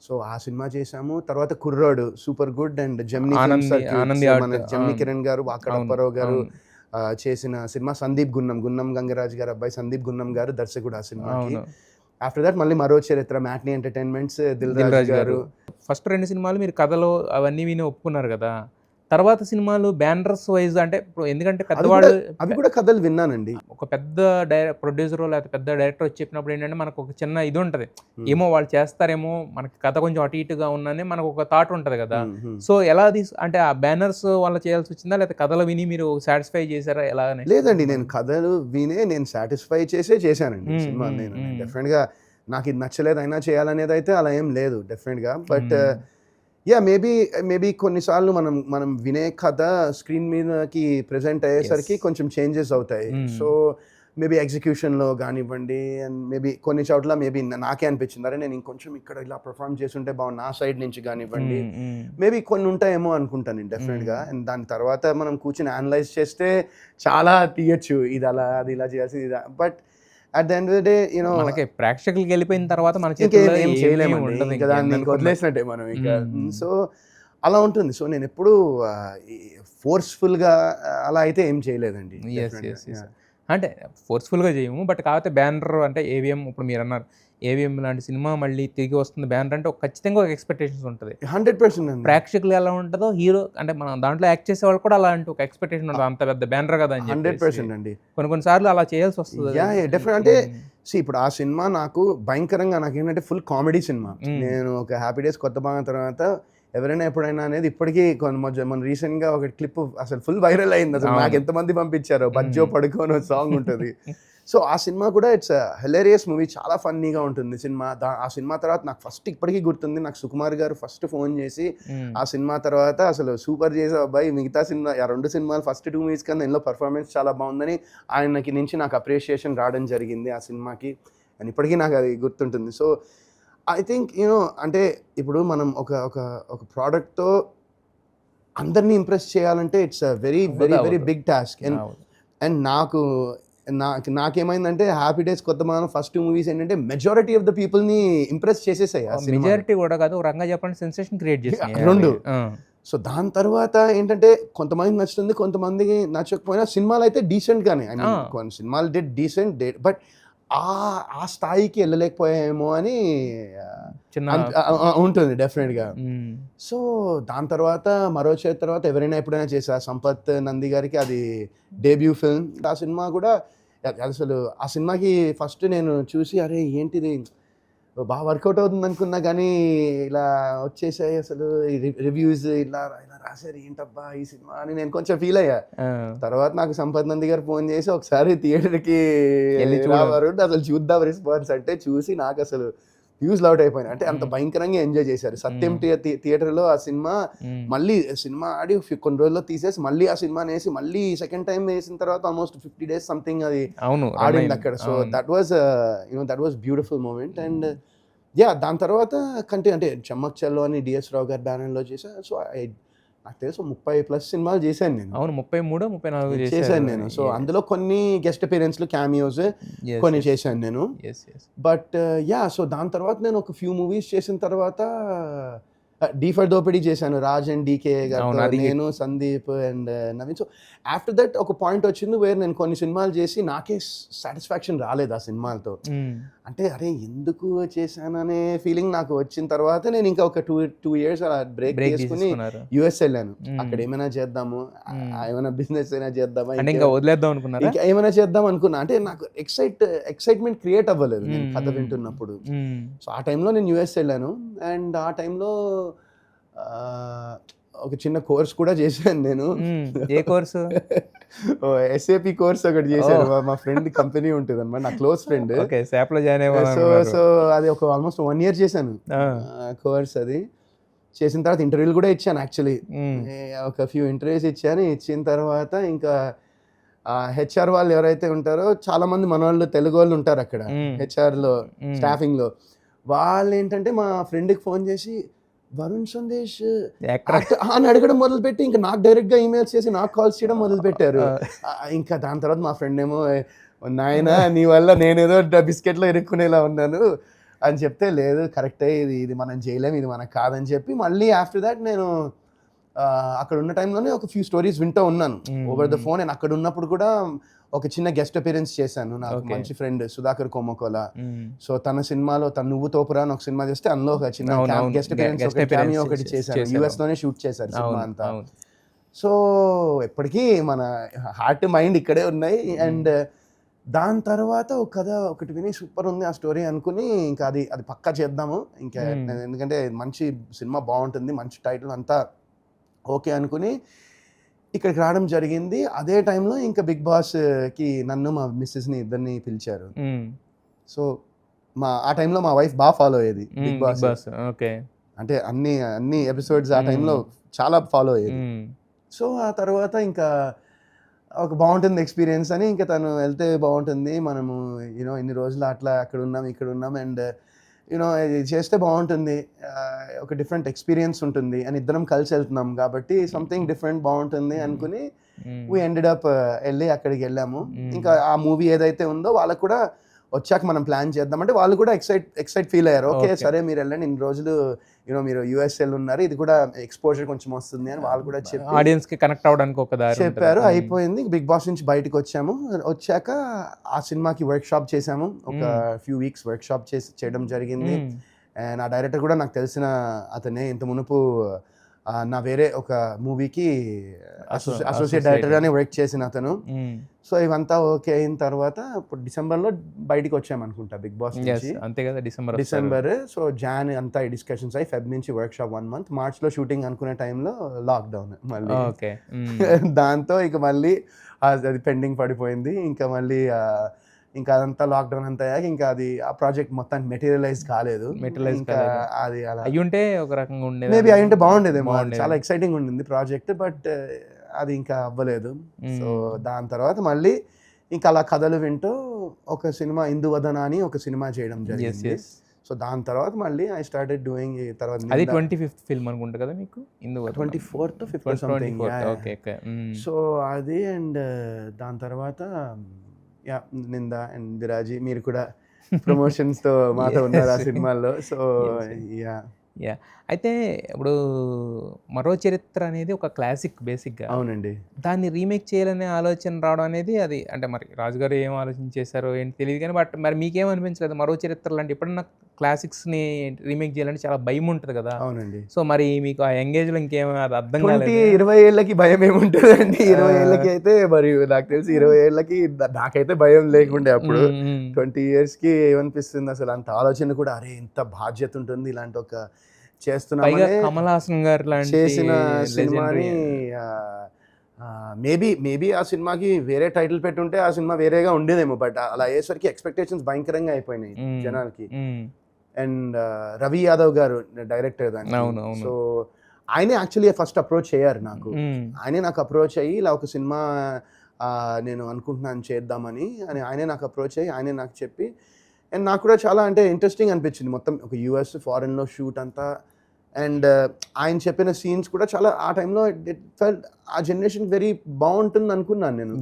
సో ఆ సినిమా చేసాము. తర్వాత కుర్రాడు super good and Gemini Kiran గారు, వాకడప్పారావు గారు చేసిన సినిమా. గున్నం గంగరాజ్ గారు అబ్బాయి సందీప్ గున్నం గారు దర్శకుడు ఆ సినిమాకి. ఆఫ్టర్ దట్ మళ్ళీ మరో చరిత్ర, మ్యాట్నీ ఎంటర్టైన్మెంట్స్, దిల్ రాజు గారు. ఫస్ట్ 2 సినిమాలు మీరు కథలో అవన్నీ విని ఒప్పుకున్నారు కదా, తర్వాత సినిమాలు బ్యానర్స్ వైజ్ అంటే ఇప్పుడు ఎందుకంటే పెద్దవాళ్ళు అవి కూడా కథలు విన్నానండి. ఒక పెద్ద ప్రొడ్యూసర్ లేకపోతే పెద్ద డైరెక్టర్ వచ్చి చెప్పినప్పుడు ఏంటంటే మనకు ఒక చిన్న ఇది ఉంటుంది, ఏమో వాళ్ళు చేస్తారేమో, మనకి కథ కొంచెం అటు ఇటుగా ఉన్నానే మనకు ఒక థాట్ ఉంటుంది కదా. సో ఎలా అంటే ఆ బ్యానర్స్ వల్ల చేయాల్సి వచ్చిందా, లేకపోతే కథలు విని మీరు సాటిస్ఫై చేశారా? ఎలాగనే లేదండి, నేను కథలు వినే నేను సాటిస్ఫై చేశానండి సినిమా. నేను డెఫినెట్గా నాకు ఇది నచ్చలేదు అయినా చేయాలనేది అయితే అలా ఏం లేదు డెఫినెట్గా. బట్ యా మేబీ కొన్నిసార్లు మనం వినే కథ స్క్రీన్ మీదకి ప్రెజెంట్ అయ్యేసరికి కొంచెం చేంజెస్ అవుతాయి. సో మేబీ ఎగ్జిక్యూషన్లో కానివ్వండి, అండ్ మేబీ కొన్ని చోట్ల మేబీ నాకే అనిపించింది, అరే నేను ఇంకొంచెం ఇక్కడ ఇలా పర్ఫామ్ చేస్తుంటే బాగుంది నా సైడ్ నుంచి కానివ్వండి, మేబీ కొన్ని ఉంటాయేమో అనుకుంటాను నేను డెఫినెట్గా. అండ్ దాని తర్వాత మనం కూర్చొని అనలైజ్ చేస్తే చాలా తీయచ్చు, ఇది అలా అది ఇలా చేయాల్సి ఇది. But at the end of the day మనకి ప్రేక్షకులకి వెళ్ళిపోయిన తర్వాత మన ఏం చేయలేము కదా, వదిలేసినట్టే మనం ఇక. సో అలా ఉంటుంది. సో నేను ఎప్పుడు ఫోర్స్ఫుల్గా అలా అయితే ఏం చేయలేదండి. అంటే ఫోర్స్ఫుల్గా చేయము, బట్ కాకపోతే బ్యానర్ అంటే ఏవిఎం, ఇప్పుడు మీరు అన్నారు ఏవిఎం లాంటి సినిమా మళ్ళీ తిరిగి వస్తుంది బ్యానర్ అంటే ఖచ్చితంగా ఒక ఎక్స్పెక్టేషన్స్ ఉంటుంది. 100% ప్రేక్షకులు ఎలా ఉంటుందో, హీరో అంటే మనం దాంట్లో యాక్ట్ చేసే వాళ్ళు కూడా అలాంటి ఒక ఎక్స్పెక్టేషన్ ఉంటుంది, అంత పెద్ద బ్యానర్ కదా అని. 100% అండి. కొన్నిసార్లు అలా చేయాల్సి వస్తుంది. డెఫినెట్. అంటే ఇప్పుడు ఆ సినిమా నాకు భయంకరంగా నాకేంటంటే ఫుల్ కామెడీ సినిమా. నేను ఒక హ్యాపీ డేస్ కొత్త భాగం తర్వాత ఎవరైనా ఎప్పుడైనా అనేది ఇప్పటికీ మన రీసెంట్గా ఒక క్లిప్ అసలు ఫుల్ వైరల్ అయింది. అసలు నాకు ఎంతమంది పంపించారో, బజ్జో పడుకోనో సాంగ్ ఉంటుంది. సో ఆ సినిమా కూడా ఇట్స్ హిలేరియస్ మూవీ, చాలా ఫన్నీగా ఉంటుంది సినిమా. ఆ సినిమా తర్వాత నాకు ఫస్ట్ ఇప్పటికీ గుర్తుంది, నాకు సుకుమార్ గారు ఫస్ట్ ఫోన్ చేసి ఆ సినిమా తర్వాత అసలు సూపర్ చేసే అబ్బాయి, మిగతా సినిమా 2 సినిమాలు ఫస్ట్ 2 మూవీస్ కన్నా ఇందులో పర్ఫార్మెన్స్ చాలా బాగుందని ఆయనకి నుంచి నాకు అప్రిషియేషన్ రావడం జరిగింది ఆ సినిమాకి. అండ్ ఇప్పటికీ నాకు అది గుర్తుంటుంది. సో ఐ థింక్ అంటే ఇప్పుడు మనం ఒక ప్రోడక్ట్తో అందరినీ ఇంప్రెస్ చేయాలంటే it's a very very very big task. And నాకేమైందంటే హ్యాపీ డేస్ కొత్త మనం ఫస్ట్ 2 మూవీస్ ఏంటంటే మెజారిటీ ఆఫ్ ద పీపుల్ని ఇంప్రెస్ చేసేసాయి. మెజారిటీ కూడా కాదు, ఒక రంగా చెప్పండి సెన్సేషన్ క్రియేట్ చేసాయి 2. సో దాని తర్వాత ఏంటంటే కొంతమందికి నచ్చుతుంది, కొంతమందికి నచ్చకపోయినా సినిమాలు అయితే డీసెంట్గానే, ఐ మీన్ కొన్ని సినిమాలు డిడ్ డీసెంట్, బట్ ఆ స్థాయికి వెళ్ళలేకపోయామేమో అని ఉంటుంది డెఫినెట్గా. సో దాని తర్వాత మరో చేతి తర్వాత ఎవరైనా ఎప్పుడైనా చేసా, సంపత్ నంది గారికి అది డెబ్యూ ఫిల్మ్. ఆ సినిమా కూడా అసలు ఆ సినిమాకి ఫస్ట్ నేను చూసి అరే ఏంటిది బాగా వర్కౌట్ అవుతుంది అనుకున్నా, కానీ ఇలా వచ్చేసాయి అసలు రివ్యూస్ ఇలా రాశారు, ఏంటబ్బా ఈ సినిమా అని నేను కొంచెం ఫీల్ అయ్యా. తర్వాత నాకు సంపత్ నంది గారు ఫోన్ చేసి ఒకసారి థియేటర్కి రావారు, అసలు చూద్దాం రెస్పాన్స్ అంటే, చూసి నాకు అసలు వ్యూస్ లౌట్ అయిపోయినాయి. అంటే అంత భయంకరంగా ఎంజాయ్ చేశారు. సత్యం థియేటర్లో ఆ సినిమా మళ్ళీ సినిమా ఆడి కొన్ని రోజుల్లో తీసేసి మళ్ళీ ఆ సినిమాని వేసి మళ్ళీ సెకండ్ టైం వేసిన తర్వాత ఆల్మోస్ట్ 50 days సంథింగ్ అది ఆడింది అక్కడ. So that was beautiful moment. అండ్ దాని తర్వాత అంటే చమ్మక్ చల్లో అని డిఎస్ రావు గారి బ్యానర్లో చేశా. సో నాకు తెలుసు 30+ సినిమాలు చేశాను నేను. అవును, 33-34 చేశాను నేను. సో అందులో కొన్ని గెస్ట్ అపియరెన్స్లు, క్యామియోస్ కొన్ని చేశాను నేను. బట్ సో దాని తర్వాత నేను ఒక ఫ్యూ మూవీస్ చేసిన తర్వాత డీ ఫర్ దోపిడీ చేశాను, రాజ్ అండ్ డీకే గారితో, నేను, Sandeep and Naveen. So after that ఒక పాయింట్ వచ్చింది వేర్ నేను కొన్ని సినిమాలు చేసి నాకే సాటిస్ఫాక్షన్ రాలేదు ఆ సినిమాలతో. అంటే అరే ఎందుకు చేశాననే ఫీలింగ్ నాకు వచ్చిన తర్వాత నేను ఇంకా ఒక 2 years అలా బ్రేక్ తీసుకుని యుఎస్ వెళ్ళాను. అక్కడ ఏమైనా చేద్దాము, ఏమైనా బిజినెస్ అయినా చేద్దామా, ఇంకా వదిలేద్దాం అనుకున్నా, ఇంకా ఏమైనా చేద్దాం అనుకున్నా. అంటే నాకు ఎక్సైట్మెంట్ క్రియేట్ అవ్వలేదు నేను కథ వింటున్నప్పుడు. సో ఆ టైంలో నేను యుఎస్ వెళ్ళాను. అండ్ ఆ టైంలో ఒక చిన్న కోర్స్ కూడా చేశాను నేను. ఏ కోర్సు? SAP కోర్స్ ఒకటి చేశాను. మా ఫ్రెండ్ కంపెనీ ఉంటుంది అనమాట, నా క్లోజ్ ఫ్రెండ్. సో అది ఒక ఆల్మోస్ట్ 1 year చేశాను కోర్స్. అది చేసిన తర్వాత ఇంటర్వ్యూలు కూడా ఇచ్చాను. యాక్చువల్లీ ఒక ఫ్యూ ఇంటర్వ్యూస్ ఇచ్చిన తర్వాత ఇంకా HR వాళ్ళు ఎవరైతే ఉంటారో చాలా మంది మన వాళ్ళు తెలుగు వాళ్ళు ఉంటారు అక్కడ HR లో స్టాఫింగ్ లో. వాళ్ళు ఏంటంటే మా ఫ్రెండ్కి ఫోన్ చేసి వరుణ్ సందేశ్ అని అడగడం మొదలుపెట్టి ఇంకా నాకు డైరెక్ట్గా ఈమెయిల్స్ చేసి నాకు కాల్స్ చేయడం మొదలుపెట్టారు. ఇంకా దాని తర్వాత మా ఫ్రెండ్ ఏమో నాయన నీ వల్ల నేనేదో బిస్కెట్లో ఇరుక్కునేలా ఉన్నాను అని చెప్తే, లేదు కరెక్టే, ఇది మనం చేయలేం, ఇది మనకు కాదని చెప్పి మళ్ళీ ఆఫ్టర్ దాట్ నేను అక్కడ ఉన్న టైంలోనే ఒక ఫ్యూ స్టోరీస్ వింటూ ఉన్నాను ఓవర్ ద ఫోన్. నేను అక్కడ ఉన్నప్పుడు కూడా ఒక చిన్న గెస్ట్ అపియరెన్స్ చేశాను. నాకు మంచి ఫ్రెండ్ సుధాకర్ కోమకోలా. సో తన సినిమాలో తన నువ్వు తోపురా అని ఒక సినిమా చేస్తే అందులో ఒక చిన్న గెస్ట్ అపియరెన్స్ ఒకటి చేశాను. US లోనే షూట్ చేశారు సినిమా అంతా. సో ఎప్పటికీ మన హార్ట్ మైండ్ ఇక్కడే ఉన్నాయి. అండ్ దాని తర్వాత ఒక కథ ఒకటి విని సూపర్ ఉంది ఆ స్టోరీ అనుకుని ఇంకా అది పక్కా చేద్దాము ఇంకా, ఎందుకంటే మంచి సినిమా బాగుంటుంది, మంచి టైటిల్ అంతా ఓకే అనుకుని ఇక్కడికి రావడం జరిగింది. అదే టైంలో ఇంకా బిగ్ బాస్కి నన్ను మా మిస్సెస్ని ఇద్దరిని పిలిచారు. సో ఆ టైంలో మా వైఫ్ బాగా ఫాలో అయ్యేది బిగ్ బాస్. అంటే అన్ని ఎపిసోడ్స్ ఆ టైంలో చాలా ఫాలో అయ్యేది. సో ఆ తర్వాత ఇంకా ఒక బాగుంటుంది ఎక్స్పీరియన్స్ అని ఇంకా తను వెళ్తే బాగుంటుంది, మనము ఇన్ని రోజులు అట్లా అక్కడ ఉన్నాం ఇక్కడ ఉన్నాం అండ్ ఇది చేస్తే బాగుంటుంది, ఒక డిఫరెంట్ ఎక్స్పీరియన్స్ ఉంటుంది అని ఇద్దరం కలిసి వెళ్తున్నాం కాబట్టి సంథింగ్ డిఫరెంట్ బాగుంటుంది అనుకుని వీ ఎండెడ్ అప్ వెళ్ళి అక్కడికి వెళ్ళాము. ఇంకా ఆ మూవీ ఏదైతే ఉందో వాళ్ళకు కూడా వచ్చాక మనం ప్లాన్ చేద్దాం అంటే వాళ్ళు కూడా ఎక్సైట్ ఫీల్ అయ్యారు. ఓకే సరే మీరు వెళ్ళండి, ఇన్ని రోజులు మీరు USL ఉన్నారు, ఇది కూడా ఎక్స్పోజర్ కొంచెం వస్తుంది అని వాళ్ళు కూడా చెప్పి ఆడియన్స్ కి కనెక్ట్ అవడానికి ఒక దారి చెప్పారు. అయిపోయింది. బిగ్ బాస్ నుంచి బయటకు వచ్చాము. వచ్చాక ఆ సినిమాకి వర్క్ షాప్ చేసాము. ఒక ఫ్యూ వీక్స్ వర్క్ షాప్ చేయడం జరిగింది. అండ్ ఆ డైరెక్టర్ కూడా నాకు తెలిసిన అతనే. ఇంత మునుపు నా వేరే ఒక మూవీకి అసోసియేట్ డైరెక్టర్గానే వర్క్ చేసిన అతను. సో ఇవంతా ఓకే అయిన తర్వాత ఇప్పుడు డిసెంబర్లో బయటికి వచ్చామనుకుంటా బిగ్ బాస్ నుంచి. అంతే కదా, డిసెంబర్. సో జాన్ అంతా ఈ డిస్కషన్స్ అయ్యి ఫెబ్ నుంచి వర్క్ షాప్ 1 month, మార్చ్లో షూటింగ్ అనుకునే టైంలో లాక్డౌన్ మళ్ళీ. దాంతో ఇక మళ్ళీ అది పెండింగ్ పడిపోయింది. ఇంకా మళ్ళీ ఇంకా అదంతా లాక్డౌన్ అంతా అయ్యాక ఇంకా అది ఆ ప్రాజెక్ట్ మొత్తానికి మెటీరియలైజ్ కాలేదు. అది అలా అయ్యుంటే ఒక రకంగా ఉండేది, మేబీ అయ్యుంటే బాగుండేదేమో. చాలా ఎక్సైటింగ్ ఉండింది ప్రాజెక్ట్, బట్ అది ఇంకా అవ్వలేదు. సో దాని తర్వాత మళ్ళీ ఇంకా అలా కథలు వింటూ ఒక సినిమా ఇందువదన అని ఒక సినిమా చేయడం జరిగింది. సో దాని తర్వాత మళ్ళీ ఐ స్టార్టెడ్ డూయింగ్. తర్వాత అది 25th ఫిల్మ్ అనుకుంటా కదా మీకు, 24th 5th సంథింగ్. సో అది అండ్ దాని తర్వాత నింద అండ్ విరాజీ మీరు కూడా ప్రమోషన్స్తో మాతో ఉన్నారు ఆ సినిమాల్లో. సో అయితే ఇప్పుడు మరో చరిత్ర అనేది ఒక క్లాసిక్ బేసిక్గా. అవునండి. దాన్ని రీమేక్ చేయాలనే ఆలోచన రావడం అనేది అది అంటే మరి రాజుగారు ఏం ఆలోచన చేశారో ఏంటి తెలియదు కానీ, బట్ మరి మీకేమనిపించలేదు మరో చరిత్ర లాంటి ఎప్పుడన్నా క్లాసిక్స్ని రీమేక్ చేయాలంటే చాలా భయం ఉంటుంది కదా. అవునండి. సో మరి మీకు ఆ ఎంగేజ్లో ఇంకేమో అది అర్థం కాలేదు. 20 ఏళ్ళకి భయం ఏముంటుందండి? 20 ఏళ్ళకి అయితే మరి నాకు తెలిసి 20 ఏళ్ళకి నాకైతే భయం లేకుండే. అప్పుడు 20 yearsకి ఏమనిపిస్తుంది అసలు, అంత ఆలోచన కూడా అరే ఇంత బాధ్యత ఉంటుంది ఇలాంటి ఒక చేస్తున్నాం కమల్ హాసన్ గారు చేసిన సినిమాని. మేబీ ఆ సినిమాకి వేరే టైటిల్ పెట్టుంటే ఆ సినిమా వేరేగా ఉండేదేమో, బట్ అలా అయ్యేసరికి ఎక్స్పెక్టేషన్స్ భయంకరంగా అయిపోయినాయి జనాలకి. అండ్ రవి యాదవ్ గారు డైరెక్టర్ దానికి. అవును, అవును. సో ఆయనే యాక్చువల్లీ ఫస్ట్ అప్రోచ్ అయ్యారు నాకు. ఆయనే నాకు అప్రోచ్ అయ్యి ఇలా ఒక సినిమా నేను అనుకుంటున్నాను చేద్దామని అని ఆయనే నాకు అప్రోచ్ అయ్యి ఆయనే నాకు చెప్పి, అండ్ నాకు కూడా చాలా అంటే ఇంట్రెస్టింగ్ అనిపించింది మొత్తం ఒక యూఎస్ ఫారెన్లో షూట్ అంతా. అండ్ ఆయన చెప్పిన సీన్స్ కూడా చాలా ఆ టైంలో ఇట్ ఫెల్ట్ ఆ జనరేషన్ వెరీ బాగుంటుంది అనుకున్నాను నేను.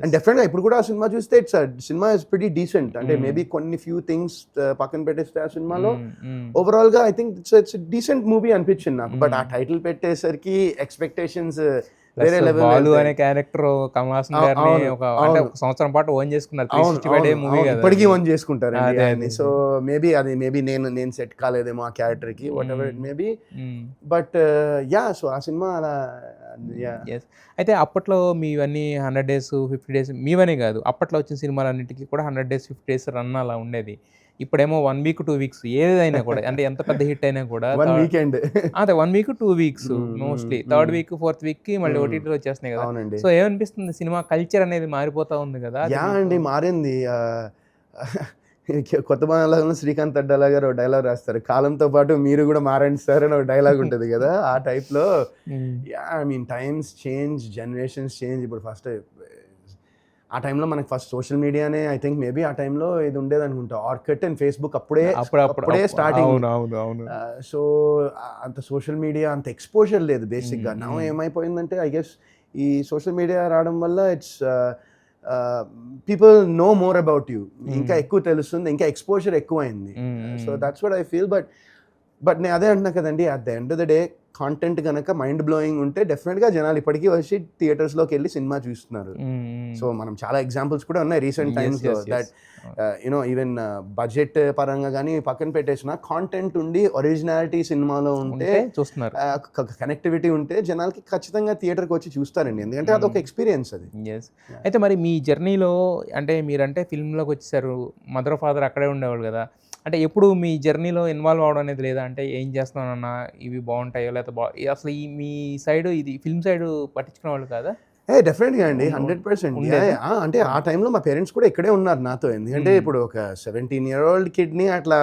అండ్ డెఫినెట్గా ఇప్పుడు కూడా ఆ సినిమా చూస్తే సినిమా ఇస్ ప్రిటీ డీసెంట్. అంటే మేబీ కొన్ని ఫ్యూ థింగ్స్ పక్కన పెట్టేస్తే ఆ సినిమాలో ఓవరాల్గా I think it's decent movie అనిపించింది నాకు. బట్ ఆ టైటిల్ పెట్టేసరికి ఎక్స్పెక్టేషన్స్ వేరే లెవెల్. బాలు అనే క్యారెక్టర్ కమల్ హాసన్ గారిని ఒక సంవత్సరం పాటు ఓన్ చేసుకున్నారు. 365 డే మూవీ కదా, ఇప్పటికీ ఓన్ చేసుకుంటారండి ఆయన్ని. సో మేబీ నేను సెట్ కాలేదేమో ఆ క్యారెక్టర్ కి, what ever it maybe. But yeah, so ఆ సినిమా అలా. అయితే అప్పట్లో మీవన్నీ 100 days 50 days మీవనే కాదు, అప్పట్లో వచ్చిన సినిమాలన్నిటికీ కూడా 100 days 50 days రన్ అలా ఉండేది. ఇప్పుడేమో 1 week 2 weeks ఏదైనా కూడా, అంటే ఎంత పెద్ద హిట్ అయినా కూడా వన్ వీకెండ్ అదే 1 week 2 weeks mostly. Third week fourth week కి మళ్ళీ ఓటీటీలో వచ్చేస్తున్నాయి కదా. అవునండి. సో ఏమనిపిస్తుంది, సినిమా కల్చర్ అనేది మారిపోతా ఉంది కదా? యా అండి, మారింది. కొత్త బాణాలలో శ్రీకాంత్ అడ్డాల గారు ఒక డైలాగ్ రాస్తారు, కాలంతో పాటు మీరు కూడా మారండి సార్ అని ఒక డైలాగ్ ఉంటుంది కదా, ఆ టైప్లో. Yeah, I mean times change, generations change. ఇప్పుడు ఫస్ట్ ఆ టైంలో మనకి ఫస్ట్ సోషల్ మీడియానే ఐ థింక్ మేబీ ఆ టైంలో ఇది ఉండేది అనుకుంటా, ఆర్కుట్ అండ్ ఫేస్బుక్ అప్పుడే స్టార్టింగ్. సో అంత సోషల్ మీడియా అంత ఎక్స్పోజర్ లేదు బేసిక్గా. నా ఏమైపోయిందంటే ఐ గెస్ ఈ సోషల్ మీడియా రావడం వల్ల it's people know more about you, ఇంకా ఎక్కువ తెలుస్తుంది, ఇంకా ఎక్స్పోజర్ ఎక్కువైంది. So that's what I feel. But నేను అదే అంటున్నా కదండి, at the end of the day content కనుక మైండ్ బ్లోయింగ్ ఉంటే డెఫినెట్గా జనాలు ఇప్పటికీ వచ్చి థియేటర్స్లోకి వెళ్ళి సినిమా చూస్తున్నారు. సో మనం చాలా ఎగ్జాంపుల్స్ కూడా ఉన్నాయి రీసెంట్ టైమ్స్లో దట్ యూనో ఈవెన్ బడ్జెట్ పరంగా కానీ పక్కన పెట్టేసిన కాంటెంట్ ఉండి ఒరిజినాలిటీ సినిమాలో ఉంటే చూస్తున్నారు, కనెక్టివిటీ ఉంటే జనాలకి ఖచ్చితంగా థియేటర్కి వచ్చి చూస్తారండి, ఎందుకంటే అదొక ఎక్స్పీరియన్స్ అది. అయితే మరి మీ జర్నీలో అంటే మీరంటే ఫిల్మ్లోకి వచ్చేసారు, మదర్ ఫాదర్ అక్కడే ఉండేవాళ్ళు కదా, అంటే ఎప్పుడు మీ జర్నీలో ఇన్వాల్వ్ అవడం అనేది లేదా? అంటే ఏం చేస్తున్నానన్నా ఇవి బాగుంటాయో లేకపోతే అసలు ఈ మీ సైడ్ ఇది ఫిల్మ్ సైడ్ పట్టించుకునే వాళ్ళు కాదా? డెఫినెట్గా అండి, 100%. అంటే ఆ టైంలో మా పేరెంట్స్ కూడా ఇక్కడే ఉన్నారు నాతో, ఎందుకంటే ఇప్పుడు ఒక 17-year-old కిడ్ని అట్లా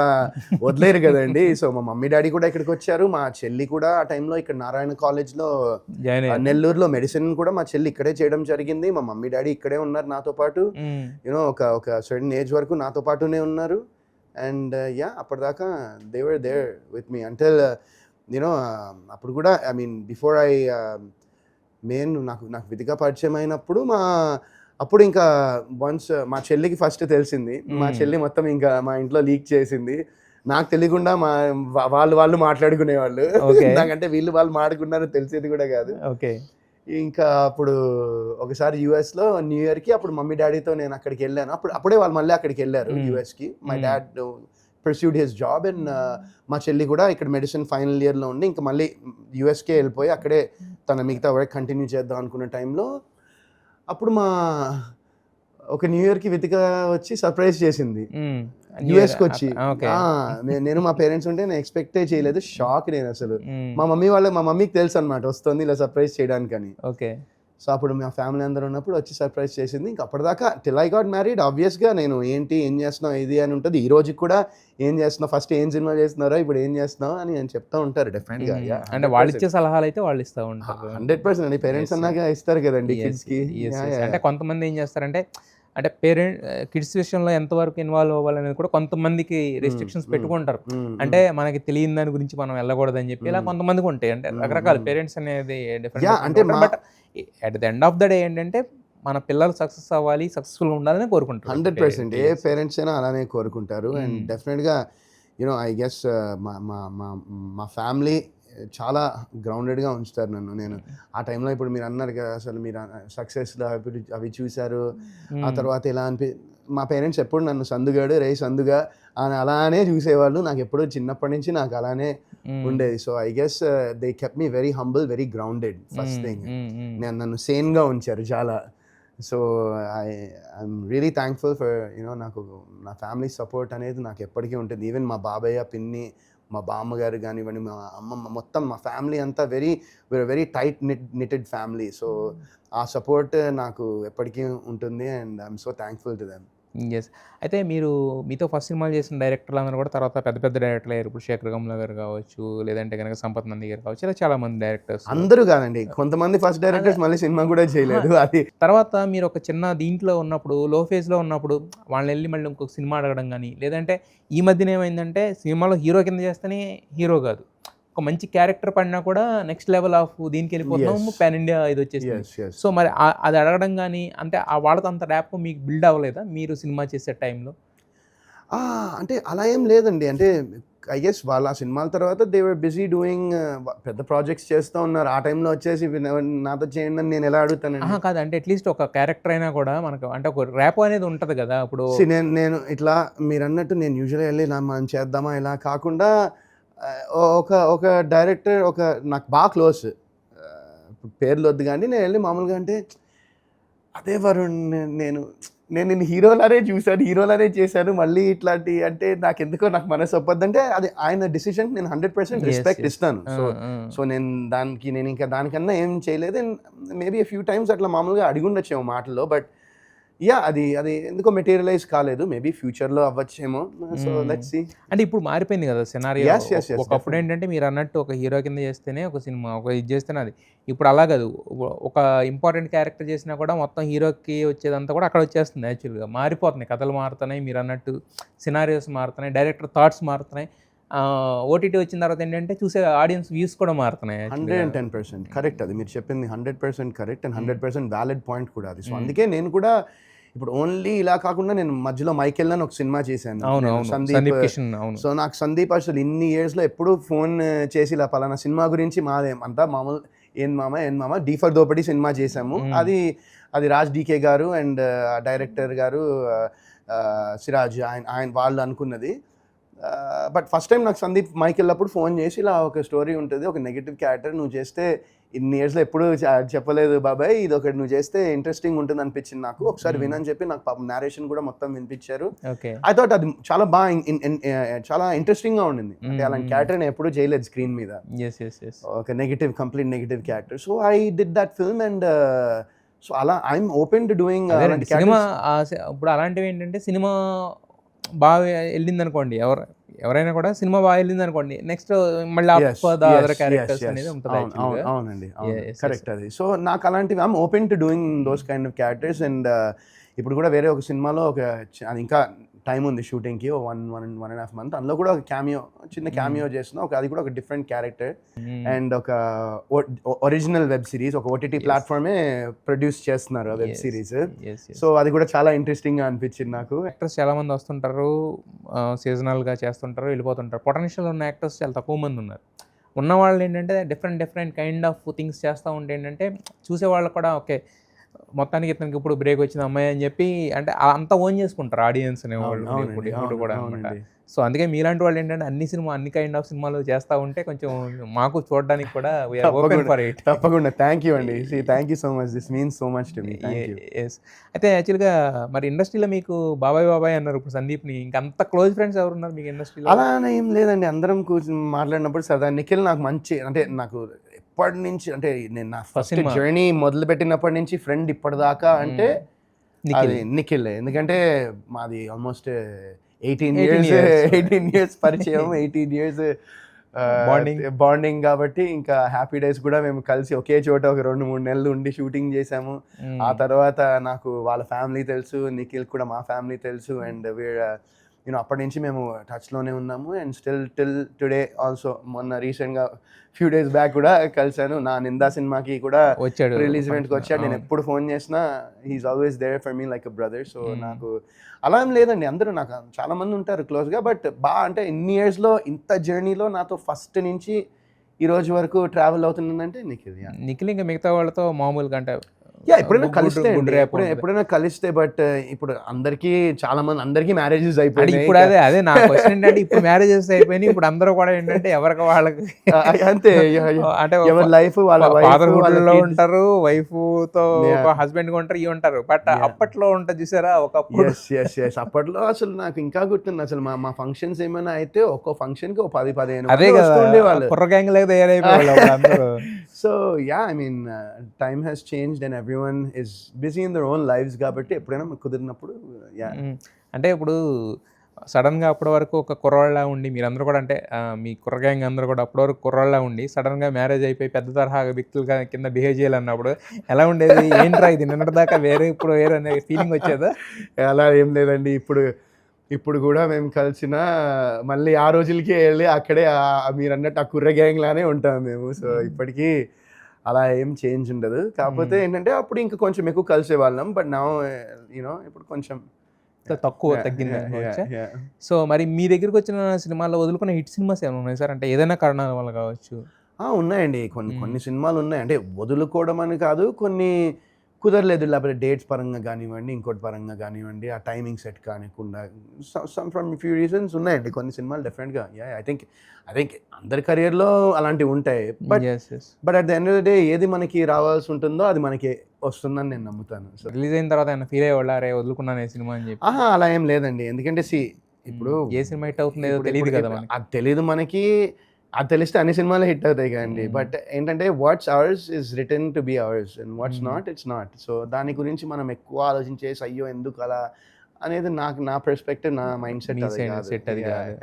వదిలేరు కదండి. సో మా మమ్మీ డాడీ కూడా ఇక్కడికి వచ్చారు, మా చెల్లి కూడా ఆ టైంలో ఇక్కడ నారాయణ కాలేజ్లో నెల్లూరులో మెడిసిన్ కూడా మా చెల్లి ఇక్కడే చేయడం జరిగింది. మా మమ్మీ డాడీ ఇక్కడే ఉన్నారు నాతో పాటు, యూనో ఒక సర్టన్ ఏజ్ వరకు నాతో పాటునే ఉన్నారు. అండ్ యా, అప్పటిదాకా they were there with me until you know అప్పుడు కూడా ఐ మీన్ బిఫోర్ నాకు విధిగా పరిచయం అయినప్పుడు అప్పుడు ఇంకా వన్స్ మా చెల్లికి ఫస్ట్ తెలిసింది, మా చెల్లి మొత్తం ఇంకా మా ఇంట్లో లీక్ చేసింది. నాకు తెలియకుండా వాళ్ళు మాట్లాడుకునేవాళ్ళు, నాకంటే వాళ్ళు మాట్లాడుకున్నారో తెలిసేది కూడా కాదు. ఇంకా అప్పుడు ఒకసారి యూఎస్లో న్యూ ఇయర్కి అప్పుడు మమ్మీ డాడీతో నేను అక్కడికి వెళ్ళాను. అప్పుడే వాళ్ళు మళ్ళీ అక్కడికి వెళ్ళారు యూఎస్కి. My dad pursued his job and మా చెల్లి కూడా ఇక్కడ మెడిసిన్ ఫైనల్ ఇయర్లో ఉండి ఇంకా మళ్ళీ యూఎస్కే వెళ్ళిపోయి అక్కడే తన మిగతా వర్క్ కంటిన్యూ చేద్దాం అనుకున్న టైంలో అప్పుడు ఒక న్యూ ఇయర్కి వితిక వచ్చి సర్ప్రైజ్ చేసింది యూఎస్కి వచ్చి. నేను మా పేరెంట్స్ ఉంటే నేను ఎక్స్పెక్టే చేయలేదు, షాక్ నేను అసలు. మా మమ్మీకి తెలుసు అనమాట వస్తుంది ఇలా సర్ప్రైజ్ చేయడానికి అని. సో అప్పుడు మా ఫ్యామిలీ అందరూ ఉన్నప్పుడు వచ్చి సర్ప్రైజ్ చేసింది. ఇంకా అప్పటిదాకా టిల్ ఐ గాట్ మ్యారీడ్ ఆబ్వియస్గా నేను ఏం చేస్తున్నావు ఇది అని ఉంటుంది. ఈ రోజుకి కూడా ఏం చేస్తున్నావు, ఫస్ట్ ఏం సినిమా చేస్తున్నారో ఇప్పుడు ఏం చేస్తున్నావు అని నేను చెప్తా ఉంటారు డెఫినెట్గా. అంటే వాళ్ళు ఇచ్చే సలహాలు అయితే వాళ్ళు ఇస్తూ ఉంటారు 100% అండి. పేరెంట్స్ అన్నాక ఇస్తారు కదండి కిడ్స్కి. అంటే కొంతమంది ఏం చేస్తారంటే అంటే కిడ్స్ విషయంలో ఎంతవరకు ఇన్వాల్వ్ అవ్వాలనేది కూడా కొంతమందికి రెస్ట్రిక్షన్స్ పెట్టుకుంటారు. అంటే మనకి తెలియని దాని గురించి మనం వెళ్ళకూడదని చెప్పి ఇలా కొంతమందికి ఉంటాయి. అంటే రకరకాల పేరెంట్స్ అనేది different. But at the end of the day ఏంటంటే మన పిల్లలు సక్సెస్ అవ్వాలి, సక్సెస్ఫుల్గా ఉండాలని కోరుకుంటారు. 100% ఏ పేరెంట్స్ అయినా అలానే కోరుకుంటారు. అండ్ డెఫినెట్గా యూనో ఐ గెస్ మా ఫ్యామిలీ చాలా గ్రౌండెడ్గా ఉంచుతారు నన్ను. నేను ఆ టైంలో ఇప్పుడు మీరు అన్నారు కదా అసలు మీరు సక్సెస్లో అవి చూశారు, ఆ తర్వాత ఎలా మా పేరెంట్స్ ఎప్పుడు నన్ను సందుగాడు సందుగా అని అలానే చూసేవాళ్ళు. నాకు ఎప్పుడు చిన్నప్పటి నుంచి నాకు అలానే ఉండేది. So I guess they kept me very humble, very grounded. First thing నన్ను సేన్గా ఉంచారు చాలా. So I'm really thankful for you know నాకు నా ఫ్యామిలీ సపోర్ట్ అనేది నాకు ఎప్పటికీ ఉంటుంది. ఈవెన్ మా బాబాయ్య, పిన్ని, మా బామ్మగారు కానివ్వండి, మా అమ్మమ్మ, మొత్తం మా ఫ్యామిలీ అంతా very tight knitted family. So ఆ సపోర్ట్ నాకు ఎప్పటికీ ఉంటుంది and I'm so thankful to them. Yes. అయితే మీతో ఫస్ట్ సినిమాలు చేసిన డైరెక్టర్లందరూ కూడా తర్వాత పెద్ద పెద్ద డైరెక్టర్లు అయ్యారు. ఇప్పుడు శేఖర్ కమ్ల గారు కావచ్చు, లేదంటే గనక సంపత్ నంది గారు కావచ్చు, ఇలా చాలా మంది డైరెక్టర్స్. అందరూ కాదండి. కొంతమంది ఫస్ట్ డైరెక్టర్స్ మళ్ళీ సినిమా కూడా చేయలేదు. అది తర్వాత మీరు ఒక చిన్న దీంట్లో ఉన్నప్పుడు, లో ఫేజ్‌లో ఉన్నప్పుడు వాళ్ళనెళ్లి మళ్ళీ ఇంకొక సినిమా అడగడం గాని, లేదంటే ఈ మధ్యన ఏమైందంటే సినిమాలో హీరో కింద చేస్తేనే హీరో కాదు. ఒక మంచి క్యారెక్టర్ పడినా కూడా నెక్స్ట్ లెవెల్ ఆఫ్ దీనికెళ్ళిపోతున్నాము. పాన్ ఇండియా ఇదొచ్చేసింది. యెస్. యెస్. సో మరి అది అడగడం గాని, అంటే వాళ్ళతో అంత ర్యాప్ మీకు బిల్డ్ అవ్వలేదా మీరు సినిమా చేసే టైంలో? అంటే అలా ఏం లేదండి. అంటే ఐ గెస్ వాళ్ళ ఆ సినిమాల తర్వాత దే వర్ బిజీ డూయింగ్ పెద్ద ప్రాజెక్ట్స్ చేస్తూ ఉన్నారు. ఆ టైంలో వచ్చేసి నాతో చేయండి అని నేను ఎలా అడుగుతానండి? కాదు. అంటే అట్‌లీస్ట్ ఒక క్యారెక్టర్ అయినా కూడా మనకు అంటే ఒక ర్యాప్ అనేది ఉంటది కదా! ఇప్పుడు నేను ఇట్లా మీరన్నట్టు నేను యూజువల్‌గా ఎళ్లి ఇలా మనం చేద్దామా ఇలా కాకుండా ఒక డైరెక్టర్ నాకు బాగా క్లోజ్. పేర్లొద్దు గానీ నేను ఎళ్లి మామూలుగా అంటే, అదే వరుణ్ నేను నిన్ను హీరోలానే చూసాను, హీరోలానే చేశాను. మళ్ళీ ఇట్లాంటి అంటే నాకెందుకో నాకు మనసు ఒప్పదంటే అది ఆయన డెసిషన్‌కి నేను 100% రెస్పెక్ట్ ఇస్తాను. సో నేను ఇంకా దానికన్నా ఏం చేయలేదు. అండ్ మేబీ ఫ్యూ టైమ్స్ అట్లా మామూలుగా అడిగుండొచ్చేమో మాటల్లో. బట్ అది ఎందుకో మెటీరియలైజ్ కాలేదు. మేబీ ఫ్యూచర్‌లో అవ్వచ్చేమో. So let's see. అంటే ఇప్పుడు మారిపోయింది కదా సినారియో. Yes. ఒకప్పుడు ఏంటంటే మీరన్నట్టు ఒక హీరో కింద చేస్తేనే ఒక సినిమా, ఇది చేస్తేనే అది. ఇప్పుడు అలా కాదు. ఒక ఇంపార్టెంట్ క్యారెక్టర్ చేసినా కూడా మొత్తం హీరోకి వచ్చేదంతా కూడా అక్కడ వచ్చేస్తుంది యాక్చువల్‌గా. మారిపోతున్నాయి. కథలు మారుతున్నాయి. మీరన్నట్టు సినారియోస్ మారుతున్నాయి. డైరెక్టర్ థాట్స్ మారుతున్నాయి. ఓటీటీ వచ్చిన తర్వాత ఏంటంటే చూసే ఆడియన్స్ వ్యూస్ కూడా మారుతున్నాయి. 110% కరెక్ట్. అది మీరు చెప్పింది 100% కరెక్ట్ అండ్ 100% వ్యాలిడ్ పాయింట్ కూడా అది. సో అందుకే నేను కూడా ఇప్పుడు ఓన్లీ ఇలా కాకుండా నేను మధ్యలో మైకెల్ అని ఒక సినిమా చేశాను. సందీప్ కిషన్. సో నాకు సందీప్ అసలు ఇన్ని ఇయర్స్‌లో ఎప్పుడు ఫోన్ చేసి ఇలా పలానా సినిమా గురించి మాదేమంతా మామూలు ఏం మామ డీ ఫర్ దోపిడీ సినిమా చేశాము. అది రాజ్ డీకే గారు అండ్ డైరెక్టర్ గారు సిరాజ్ ఆయన వాళ్ళు అనుకున్నది. బట్ ఫస్ట్ టైం నాకు సందీప్ మైకెల్ అప్పుడు ఫోన్ చేసి ఇలా ఒక స్టోరీ ఉంటుంది, ఒక నెగటివ్ క్యారెక్టర్ నువ్వు చేస్తే ఇన్ని ఇయర్స్లో ఎప్పుడు చెప్పలేదు బాబాయ్, ఇది ఒకటి నువ్వు చేస్తే ఇంట్రెస్టింగ్ ఉంటుంది అనిపించింది నాకు, ఒకసారి వినని చెప్పి నాకు పాపం నేరేషన్ కూడా మొత్తం వినిపించారు. ఐ థాట్ అది చాలా బాగా చాలా ఇంట్రెస్టింగ్గా ఉండింది. అంటే అలాంటి క్యారెక్టర్ నేను ఎప్పుడూ చేయలేదు స్క్రీన్ మీద, ఒక complete negative character. So I did that film and so అలా I'm open to doing cinema. ఇప్పుడు అలాంటివి ఏంటంటే సినిమా బాగా వెళ్ళింది అనుకోండి, ఎవరైనా కూడా సినిమా బాగా వెళ్ళింది అనుకోండి, నెక్స్ట్ మళ్ళీ అదర్ క్యారెక్టర్స్ అనేది ఉంటుంది. అవునండి, కరెక్ట్. అది సో నాకు అలాంటివి I'm open to doing those kind of characters. And ఇప్పుడు కూడా వేరే ఒక సినిమాలో ఇంకా టైం ఉంది షూటింగ్కి, 1.5 months. అందులో కూడా ఒక చిన్న క్యామియో చేస్తున్నా. అది కూడా ఒక డిఫరెంట్ క్యారెక్టర్ అండ్ ఒక ఒరిజినల్ వెబ్ సిరీస్, ఒక ఓటీటీ ప్లాట్ఫామే ప్రొడ్యూస్ చేస్తున్నారు ఆ వెబ్ సిరీస్. సో అది కూడా చాలా ఇంట్రెస్టింగ్గా అనిపించింది నాకు. యాక్టర్స్ చాలా మంది వస్తుంటారు, సీజనల్గా చేస్తుంటారు, వెళ్ళిపోతుంటారు. పొటెన్షియల్ ఉన్న యాక్టర్స్ చాలా తక్కువ మంది ఉన్నారు. ఉన్నవాళ్ళు ఏంటంటే డిఫరెంట్ కైండ్ ఆఫ్ థింగ్స్ చేస్తూ ఉంటే ఏంటంటే చూసేవాళ్ళు కూడా ఓకే, మొత్తానికి ఇతనికి ఇప్పుడు బ్రేక్ వచ్చింది అమ్మాయి అని చెప్పి అంటే అంతా ఓన్ చేసుకుంటారు ఆడియన్స్ అనేవాళ్ళు ఇప్పుడు కూడా అనమాట. సో అందుకే మీలాంటి వాళ్ళు ఏంటంటే అన్ని కైండ్ ఆఫ్ సినిమాలు చేస్తూ ఉంటే కొంచెం మాకు చూడడానికి కూడా తప్పకుండా. థ్యాంక్ యూ అండి. Thank you so much. This means so much to me. Yes. అయితే యాక్చువల్గా మరి ఇండస్ట్రీలో మీకు బాబాయ్ అన్నారు ఇప్పుడు సందీప్ని, ఇంకా అంత క్లోజ్ ఫ్రెండ్స్ ఎవరు ఉన్నారు మీకు ఇండస్ట్రీలో? అలా ఏం లేదండి, అందరం కూర్చొని మాట్లాడినప్పుడు సదా నిఖిల్ నాకు మంచి, అంటే నాకు ఎప్పటి నుంచి అంటే నేను నా ఫస్ట్ జర్నీ మొదలు పెట్టినప్పటి నుంచి ఫ్రెండ్ ఇప్పటిదాకా అంటే నిఖిల్. ఎందుకంటే మాది ఆల్మోస్ట్ 18 years పరిచయం, 18 years బాండింగ్ కాబట్టి ఇంకా హ్యాపీ డేస్ కూడా మేము కలిసి ఒకే చోట ఒక 2-3 నెలలు ఉండి షూటింగ్ చేసాము. ఆ తర్వాత నాకు వాళ్ళ ఫ్యామిలీ తెలుసు, నిఖిల్ కూడా మా ఫ్యామిలీ తెలుసు. అండ్ అప్పటి నుంచి మేము టచ్లోనే ఉన్నాము. And till today also. మొన్న రీసెంట్గా ఫ్యూ డేస్ బ్యాక్ కూడా కలిసాను. నా నిందా సినిమాకి కూడా వచ్చాడు, రిలీజ్ ఈవెంట్కి వచ్చాడు. నేను ఎప్పుడు ఫోన్ చేసినా he's always there for me like a brother. So నాకు అలా ఏం లేదండి, అందరూ నాకు చాలా మంది ఉంటారు క్లోజ్గా. బట్ అంటే ఇన్ని ఇయర్స్లో ఇంత జర్నీలో నాతో ఫస్ట్ నుంచి ఈ రోజు వరకు ట్రావెల్ అవుతుందంటే నిఖిల్. ఇంకా మిగతా వాళ్ళతో మామూలుగా అంటే ఎప్పుడైనా కలిస్తే బట్ ఇప్పుడు అందరికీ మ్యారేజెస్ అయిపోయాయి. ఇప్పుడు అదే నా క్వశ్చన్ ఏంటంటే ఇప్పుడు మ్యారేజెస్ అయిపోయినాయి, ఇప్పుడు అందరూ కూడా ఏంటంటే ఎవరికి వాళ్ళకి అంతే, అంటే ఎవరి లైఫ్ వాళ్ళ ఫాదర్హుడ్ లో ఉంటారు, వైఫ్ తో హస్బెండ్ గా ఉంటారు, ఇవి ఉంటారు. బట్ అప్పట్లో ఉంటుంది చూసారా ఒకప్పుడు. అప్పట్లో అసలు నాకు ఇంకా గుర్తుంది, అసలు మా ఫంక్షన్స్ ఏమైనా అయితే ఒక్కో ఫంక్షన్ కి 10-15 అదే కదా కుర్ర గ్యాంగ్ లాగా తయారైపోయారు అందరూ. So yeah I mean time has changed and everyone is busy in their own lifes కాబట్టి ఎప్పుడైనా కుదిరినప్పుడు యా. అంటే ఇప్పుడు సడన్గా అప్పటి వరకు ఒక కుర్రాళ్ళ ఉండి మీరందరూ కూడా అంటే మీ కుర్ర గ్యాంగ్ అందరూ కూడా అప్పటి వరకు కుర్రాళ్ళ ఉండి సడన్గా మ్యారేజ్ అయిపోయి పెద్ద తరహా వ్యక్తులుగా కింద బిహేవ్ చేయాలన్నప్పుడు ఎలా ఉండేది? ఏంట్రా ఇది నిన్నటిదాకా వేరే ఇప్పుడు వేరే అనే ఫీలింగ్ వచ్చేదా? అలా ఏం లేదండి. ఇప్పుడు కూడా మేము కలిసిన మళ్ళీ ఆ రోజులకే వెళ్ళి అక్కడే మీరన్నట్టు ఆ కుర్ర గ్యాంగ్ లానే ఉంటాం మేము. సో ఇప్పటికీ అలా ఏం చేంజ్ ఉండదు. కాకపోతే ఏంటంటే అప్పుడు ఇంకా కొంచెం ఎక్కువ కలిసేవాళ్ళం. బట్ నౌ యూనో ఇప్పుడు కొంచెం తక్కువ తగ్గింది అనుకోవచ్చా? సో మరి మీ దగ్గరికి వచ్చిన సినిమాల్లో వదులుకున్న హిట్ సినిమాస్ ఏమైనా ఉన్నాయి సార్? అంటే ఏదైనా కారణాల వల్ల కావచ్చు. ఉన్నాయండి. కొన్ని సినిమాలు ఉన్నాయి. అంటే వదులుకోవడం అని కాదు, కొన్ని కుదరలేదు. లేకపోతే డేట్స్ పరంగా కానివ్వండి, ఇంకోటి పరంగా కానివ్వండి, ఆ టైమింగ్ సెట్ కానికుండా సమ్ ఫ్రమ్ ఫ్యూ రీజన్స్ ఉన్నాయండి కొన్ని సినిమాలు డెఫినెట్గా. ఐ థింక్ అందరి కెరియర్లో అలాంటివి ఉంటాయి. But at the end of the day ఏది మనకి రావాల్సి ఉంటుందో అది మనకి వస్తుందని నేను నమ్ముతాను. సో రిలీజ్ అయిన తర్వాత ఆయన ఫీల్ అయ్యేవాళ్ళ అరే వదులుకున్నాను సినిమా అని చెప్పి? అలా ఏం లేదండి. ఎందుకంటే ఇప్పుడు ఏ సినిమా హిట్ అవుతుందో తెలియదు కదా మనకి. అది తెలియదు మనకి. అది తెలిస్తే అన్ని సినిమాలు హిట్ అవుతాయి కదండి. బట్ ఏంటంటే what's ours is written to be ours and what's not it's not. So దాని గురించి మనం ఎక్కువ ఆలోచించేసి అయ్యో ఎందుకు అలా అనేది నా పర్స్పెక్టివ్, నా మైండ్ సెట్ అది కాదు.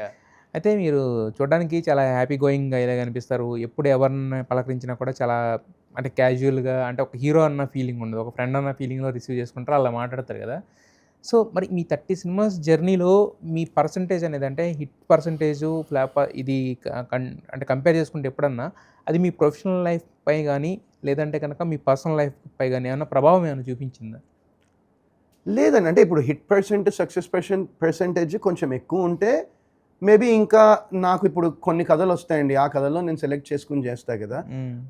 అయితే మీరు చూడడానికి చాలా హ్యాపీ గోయింగ్ ఇలా కనిపిస్తారు. ఎప్పుడు ఎవరిని పలకరించినా కూడా చాలా అంటే క్యాజువల్గా, అంటే ఒక హీరో అన్న ఫీలింగ్ ఉండదు, ఒక ఫ్రెండ్ అన్న ఫీలింగ్లో రిసీవ్ చేసుకుంటారు, అలా మాట్లాడతారు కదా. సో మరి మీ 30 సినిమాస్ జర్నీలో మీ పర్సంటేజ్ అనేది, అంటే హిట్ పర్సంటేజు ఫ్లాప్ ఇది అంటే కంపేర్ చేసుకుంటే ఎప్పుడన్నా అది మీ ప్రొఫెషనల్ లైఫ్ పై కానీ లేదంటే కనుక మీ పర్సనల్ లైఫ్ పై కానీ ఏమైనా ప్రభావం ఏమైనా చూపించిందా? లేదండి. అంటే ఇప్పుడు హిట్ సక్సెస్ పర్సంటేజ్ కొంచెం ఎక్కువ ఉంటే మేబీ ఇంకా నాకు ఇప్పుడు కొన్ని కథలు వస్తాయండి. ఆ కథలో నేను సెలెక్ట్ చేసుకుని చేస్తా కదా.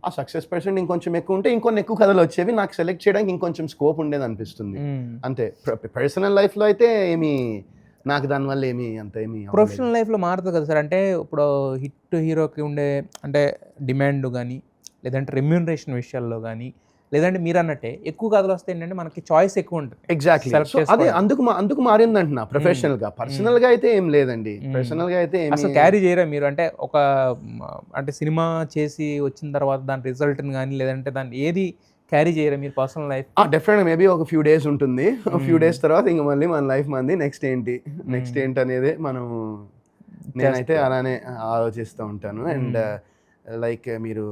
ఆ సక్సెస్ పర్సెంట్ ఇంకొంచెం ఎక్కువ ఉంటే ఇంకొన్ని ఎక్కువ కథలు వచ్చేవి, నాకు సెలెక్ట్ చేయడానికి ఇంకొంచెం స్కోప్ ఉండేది అనిపిస్తుంది అంతే. పర్సనల్ లైఫ్లో అయితే నాకు దానివల్ల ప్రొఫెషనల్ లైఫ్లో మారుతుంది కదా సార్. అంటే ఇప్పుడు హిట్ హీరోకి ఉండే అంటే డిమాండ్ కానీ లేదంటే రెమ్యూనరేషన్ విషయాల్లో కానీ లేదంటే మీరు అన్నట్టే ఎక్కువ కథలు వస్తే ఏంటంటే మనకి చాయిస్ ఎక్కువ ఉంటుంది. ఎగ్జాక్ట్లీ. అదే అందుకు మారింది అంటున్నా. ప్రొఫెషనల్గా. పర్సనల్గా అయితే ఏం లేదండి. పర్సనల్గా అయితే అసలు క్యారీ చేయరా మీరు? అంటే సినిమా చేసి వచ్చిన తర్వాత దాని రిజల్ట్ని కానీ లేదంటే దాన్ని ఏది క్యారీ చేయరా మీరు పర్సనల్ లైఫ్? డెఫినెట్గా మేబీ ఒక ఫ్యూ డేస్ ఉంటుంది. ఫ్యూ డేస్ తర్వాత ఇంకా మళ్ళీ మన లైఫ్ మంది నెక్స్ట్ ఏంటి అనేది నేనైతే అలానే ఆలోచిస్తూ ఉంటాను. అండ్ లైక్ మీరు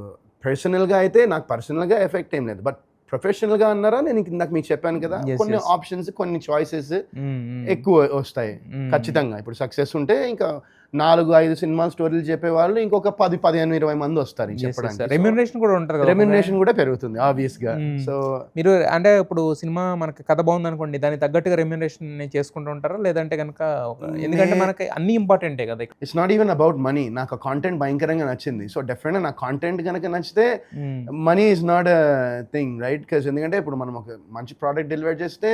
పర్సనల్గా అయితే నాకు పర్సనల్గా ఎఫెక్ట్ ఏం లేదు. బట్ ప్రొఫెషనల్గా అన్నారా, నేను ఇందాక మీకు చెప్పాను కదా, కొన్ని ఆప్షన్స్, కొన్ని చాయిసెస్ ఎక్కువ వస్తాయి ఖచ్చితంగా. ఇప్పుడు సక్సెస్ ఉంటే ఇంకా 4-5 సినిమా స్టోరీలు చెప్పేవాళ్ళు ఇంకొక 10-15-20 మంది వస్తారు చెప్పడానికి. రెమ్యూనరేషన్ కూడా ఉంటుంది. రెమ్యూనరేషన్ కూడా పెరుగుతుంది ఆబ్వియస్గా. సో మీరు అంటే ఇప్పుడు సినిమా మనకి కథ బాగుంది అనుకోండి, దానికి తగ్గట్టుగా రెమ్యూనరేషన్ చేసుకుంటూ ఉంటారా లేదంటే కనుక? ఎందుకంటే మనకి అన్ని ఇంపార్టెంటే కదా. It's not even about money. నాకు ఆ కాంటెంట్ భయంకరంగా నచ్చింది. సో డెఫినెట్గా నా కాంటెంట్ కనుక నచ్చితే money is not a thing, right? ఎందుకంటే ఇప్పుడు మనం ఒక మంచి ప్రోడక్ట్ డెలివర్ చేస్తే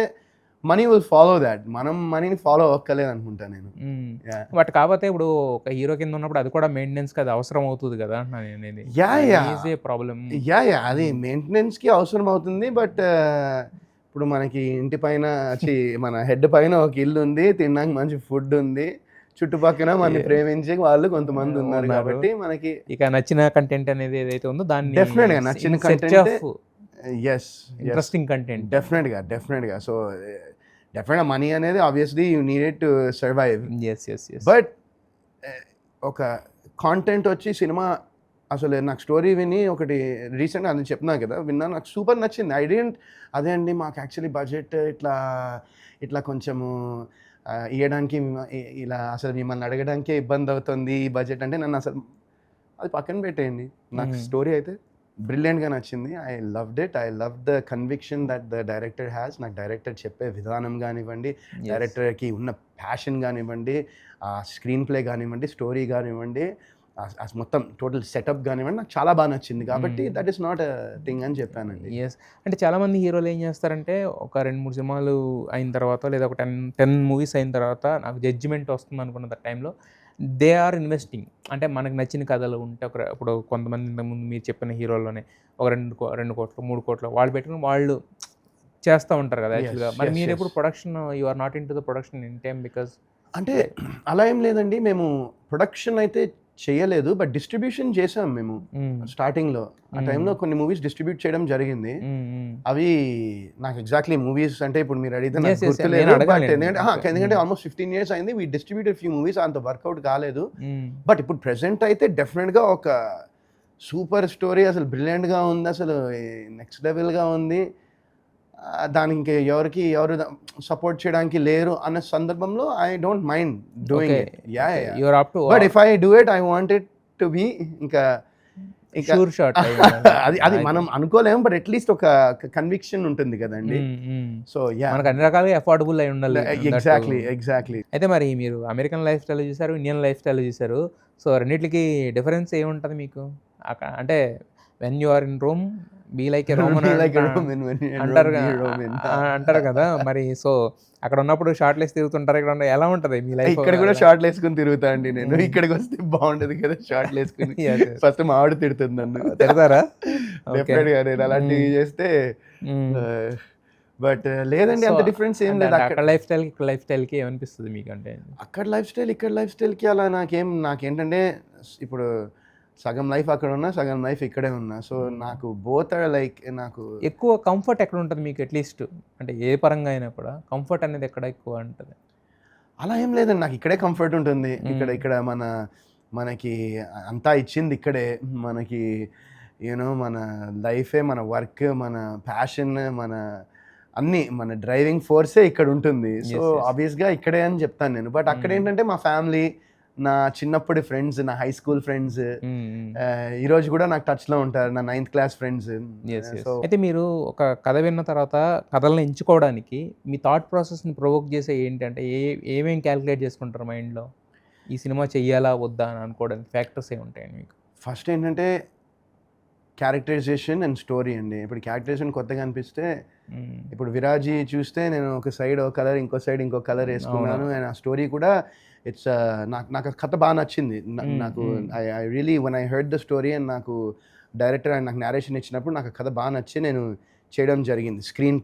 మనీ విల్ ఫాలో దాట్. మనం మనీని ఫాలో అవ్వక్కలేదు అనుకుంటా నేను. బట్ కాకపోతే ఇప్పుడు ఒక హీరో కింద ఉన్నప్పుడు అది కూడా మెయింటెనెన్స్ కి అది అవసరం అవుతుంది కదా అనేది. ప్రాబ్లం. అది మెయింటెనెన్స్ కి అవసరం అవుతుంది. బట్ ఇప్పుడు మనకి ఇంటి పైన మన హెడ్ పైన ఒక ఇల్లు ఉంది, తినడానికి మంచి ఫుడ్ ఉంది, చుట్టుపక్కల మన ప్రేమించే వాళ్ళు కొంతమంది ఉన్నారు కాబట్టి మనకి ఇక నచ్చిన కంటెంట్ అనేది ఏదైతే ఉందో దాన్ని డెఫినెట్గా నచ్చిన కంటెంట్, ఇంట్రెస్టింగ్ కంటెంట్ డెఫినెట్గా. సో డెఫినెట్గా మనీ అనేది obviously you needed to survive. But ఒక కాంటెంట్ వచ్చి సినిమా అసలు నాకు స్టోరీ విని ఒకటి రీసెంట్గా అది చెప్తున్నా కదా, విన్నా, నాకు సూపర్ నచ్చింది. అదే అండి మాకు యాక్చువల్లీ బడ్జెట్ ఇట్లా కొంచెము ఇవ్వడానికి ఇలా అసలు మిమ్మల్ని అడగడానికే ఇబ్బంది అవుతుంది ఈ బడ్జెట్ అంటే, నన్ను అసలు అది పక్కన పెట్టేయండి. నాకు స్టోరీ అయితే బ్రిలియంట్గా నచ్చింది. I loved it. I love the conviction that the director has. నాకు డైరెక్టర్ చెప్పే విధానం కానివ్వండి, డైరెక్టర్కి ఉన్న ప్యాషన్ కానివ్వండి, ఆ స్క్రీన్ ప్లే కానివ్వండి, స్టోరీ కానివ్వండి, మొత్తం టోటల్ సెటప్ కానివ్వండి, నాకు చాలా బాగా నచ్చింది. కాబట్టి దట్ ఈస్ నాట్ థింగ్ అని చెప్పానండి. అంటే చాలామంది హీరోలు ఏం చేస్తారంటే ఒక 2-3 సినిమాలు అయిన తర్వాత లేదా ఒక 10 మూవీస్ అయిన తర్వాత నాకు జడ్జిమెంట్ వస్తుంది అనుకున్న టైంలో దే ఆర్ ఇన్వెస్టింగ్. అంటే మనకు నచ్చిన కథలు ఉంటే ఇప్పుడు కొంతమంది ఇంతకుముందు మీరు చెప్పిన హీరోల్లోనే ఒక 2 కోట్లు 3 కోట్లు వాళ్ళు పెట్టుకుని వాళ్ళు చేస్తూ ఉంటారు కదా యాక్చువల్గా. మరి మీరు ఎప్పుడు production you are not in to the production in time? Because అంటే అలా ఏం లేదండి. మేము ప్రొడక్షన్ అయితే చేయలేదు, బట్ డిస్ట్రిబ్యూషన్ చేసాం మేము స్టార్టింగ్లో. ఆ టైంలో కొన్ని మూవీస్ డిస్ట్రిబ్యూట్ చేయడం జరిగింది. అవి నాకు ఎగ్జాక్ట్లీ మూవీస్ అంటే ఇప్పుడు మీరు అడిగితే నాకు గుర్తులేదు, బట్ ఎందుకంటే ఆల్మోస్ట్ 15 years అయింది. వీ డిస్ట్రిబ్యూటెడ్ ఫ్యూ మూవీస్, అంత వర్కౌట్ కాలేదు. బట్ ఇప్పుడు ప్రెసెంట్ అయితే డెఫినెట్గా ఒక సూపర్ స్టోరీ, అసలు బ్రిలియంట్గా ఉంది, అసలు నెక్స్ట్ లెవెల్గా ఉంది. దానికి ఎవరు సపోర్ట్ చేయడానికి లేరు అన్న సందర్భంలో I don't mind doing it. But if I do it I want it to be ఇంకా అది మనం అనుకోలేము, బట్ అట్లీస్ట్ ఒక కన్విక్షన్ ఉంటుంది కదండి. సో మనకు అన్ని రకాలుగా అఫోర్డబుల్ అయి ఉండాలి. ఎగ్జాక్ట్లీ. అయితే మరి మీరు అమెరికన్ లైఫ్ స్టైల్ చూసారు, ఇండియన్ లైఫ్ స్టైల్ చూసారు. సో రెండింటికి డిఫరెన్స్ ఏముంటుంది మీకు? అంటే when you are in Rome be like a Roman అంటారు కదా. మరి సో అక్కడ ఉన్నప్పుడు షార్ట్ లెస్ తిరుగుతుంటారు, ఇక్కడ ఎలా ఉంటది మీ లైఫ్? ఇక్కడ కూడా షార్ట్ వేసుకుని తిరుగుతా అండి నేను. ఇక్కడికి వస్తే బాగుంటది కదా షార్ట్ వేసుకుని. ఫస్ట్ మా ఆవిడ తిడుతుంది నన్ను. తిడతారా? నేను అలాంటివి చేస్తే. బట్ లేదండి, అంత డిఫరెన్స్ ఏం లేదు. అక్కడ లైఫ్ స్టైల్ ఇక్కడ లైఫ్ స్టైల్ కి ఏమనిపిస్తుంది మీకు? అంటే అక్కడ లైఫ్ స్టైల్ ఇక్కడ లైఫ్ స్టైల్ కి అలా నాకేంటంటే ఇప్పుడు సగం లైఫ్ అక్కడ ఉన్నా, సగం లైఫ్ ఇక్కడే ఉన్నా. సో నాకు బోత్ లైక్ నాకు ఎక్కువ కంఫర్ట్ ఎక్కడ ఉంటుంది మీకు? అట్లీస్ట్ అంటే ఏ పరంగా అయినా కూడా కంఫర్ట్ అనేది ఎక్కడ ఎక్కువ ఉంటుంది? అలా ఏం లేదండి, నాకు ఇక్కడే కంఫర్ట్ ఉంటుంది. ఇక్కడ మనకి అంతా ఇచ్చింది ఇక్కడే. మనకి యూనో మన లైఫే, మన వర్క్, మన ప్యాషన్, మన అన్నీ, మన డ్రైవింగ్ ఫోర్సే ఇక్కడ ఉంటుంది. సో ఆబ్వియస్గా ఇక్కడే అని చెప్తాను నేను. బట్ అక్కడ ఏంటంటే మా ఫ్యామిలీ, నా చిన్నప్పటి ఫ్రెండ్స్, నా హై స్కూల్ ఫ్రెండ్స్ ఈ రోజు కూడా నాకు టచ్లో ఉంటారు, నా 9th class ఫ్రెండ్స్. అయితే మీరు ఒక కథ విన్న తర్వాత కథలను ఎంచుకోవడానికి మీ థాట్ ప్రాసెస్ని ప్రొవోక్ చేసే ఏంటంటే ఏమేమి క్యాలిక్యులేట్ చేసుకుంటారు మైండ్లో? ఈ సినిమా చెయ్యాలా వద్దా అని అనుకోవడానికి ఫ్యాక్టర్స్ ఏముంటాయండి మీకు? ఫస్ట్ ఏంటంటే క్యారెక్టరైజేషన్ అండ్ స్టోరీ అండి. ఇప్పుడు క్యారెక్టరైజేషన్ కొత్తగా అనిపిస్తే, ఇప్పుడు విరాజీ చూస్తే నేను ఒక సైడ్ ఒక కలర్, ఇంకో సైడ్ ఇంకో కలర్ వేసుకున్నాను. అండ్ ఆ స్టోరీ కూడా ఇట్స్ నాకు కథ బాగా నచ్చింది. నాకు I really one I heard the story and నాకు డైరెక్టర్ అండ్ నాకు నేరేషన్ ఇచ్చినప్పుడు నాకు కథ బాగా నచ్చి నేను చేయడం జరిగింది. స్క్రీన్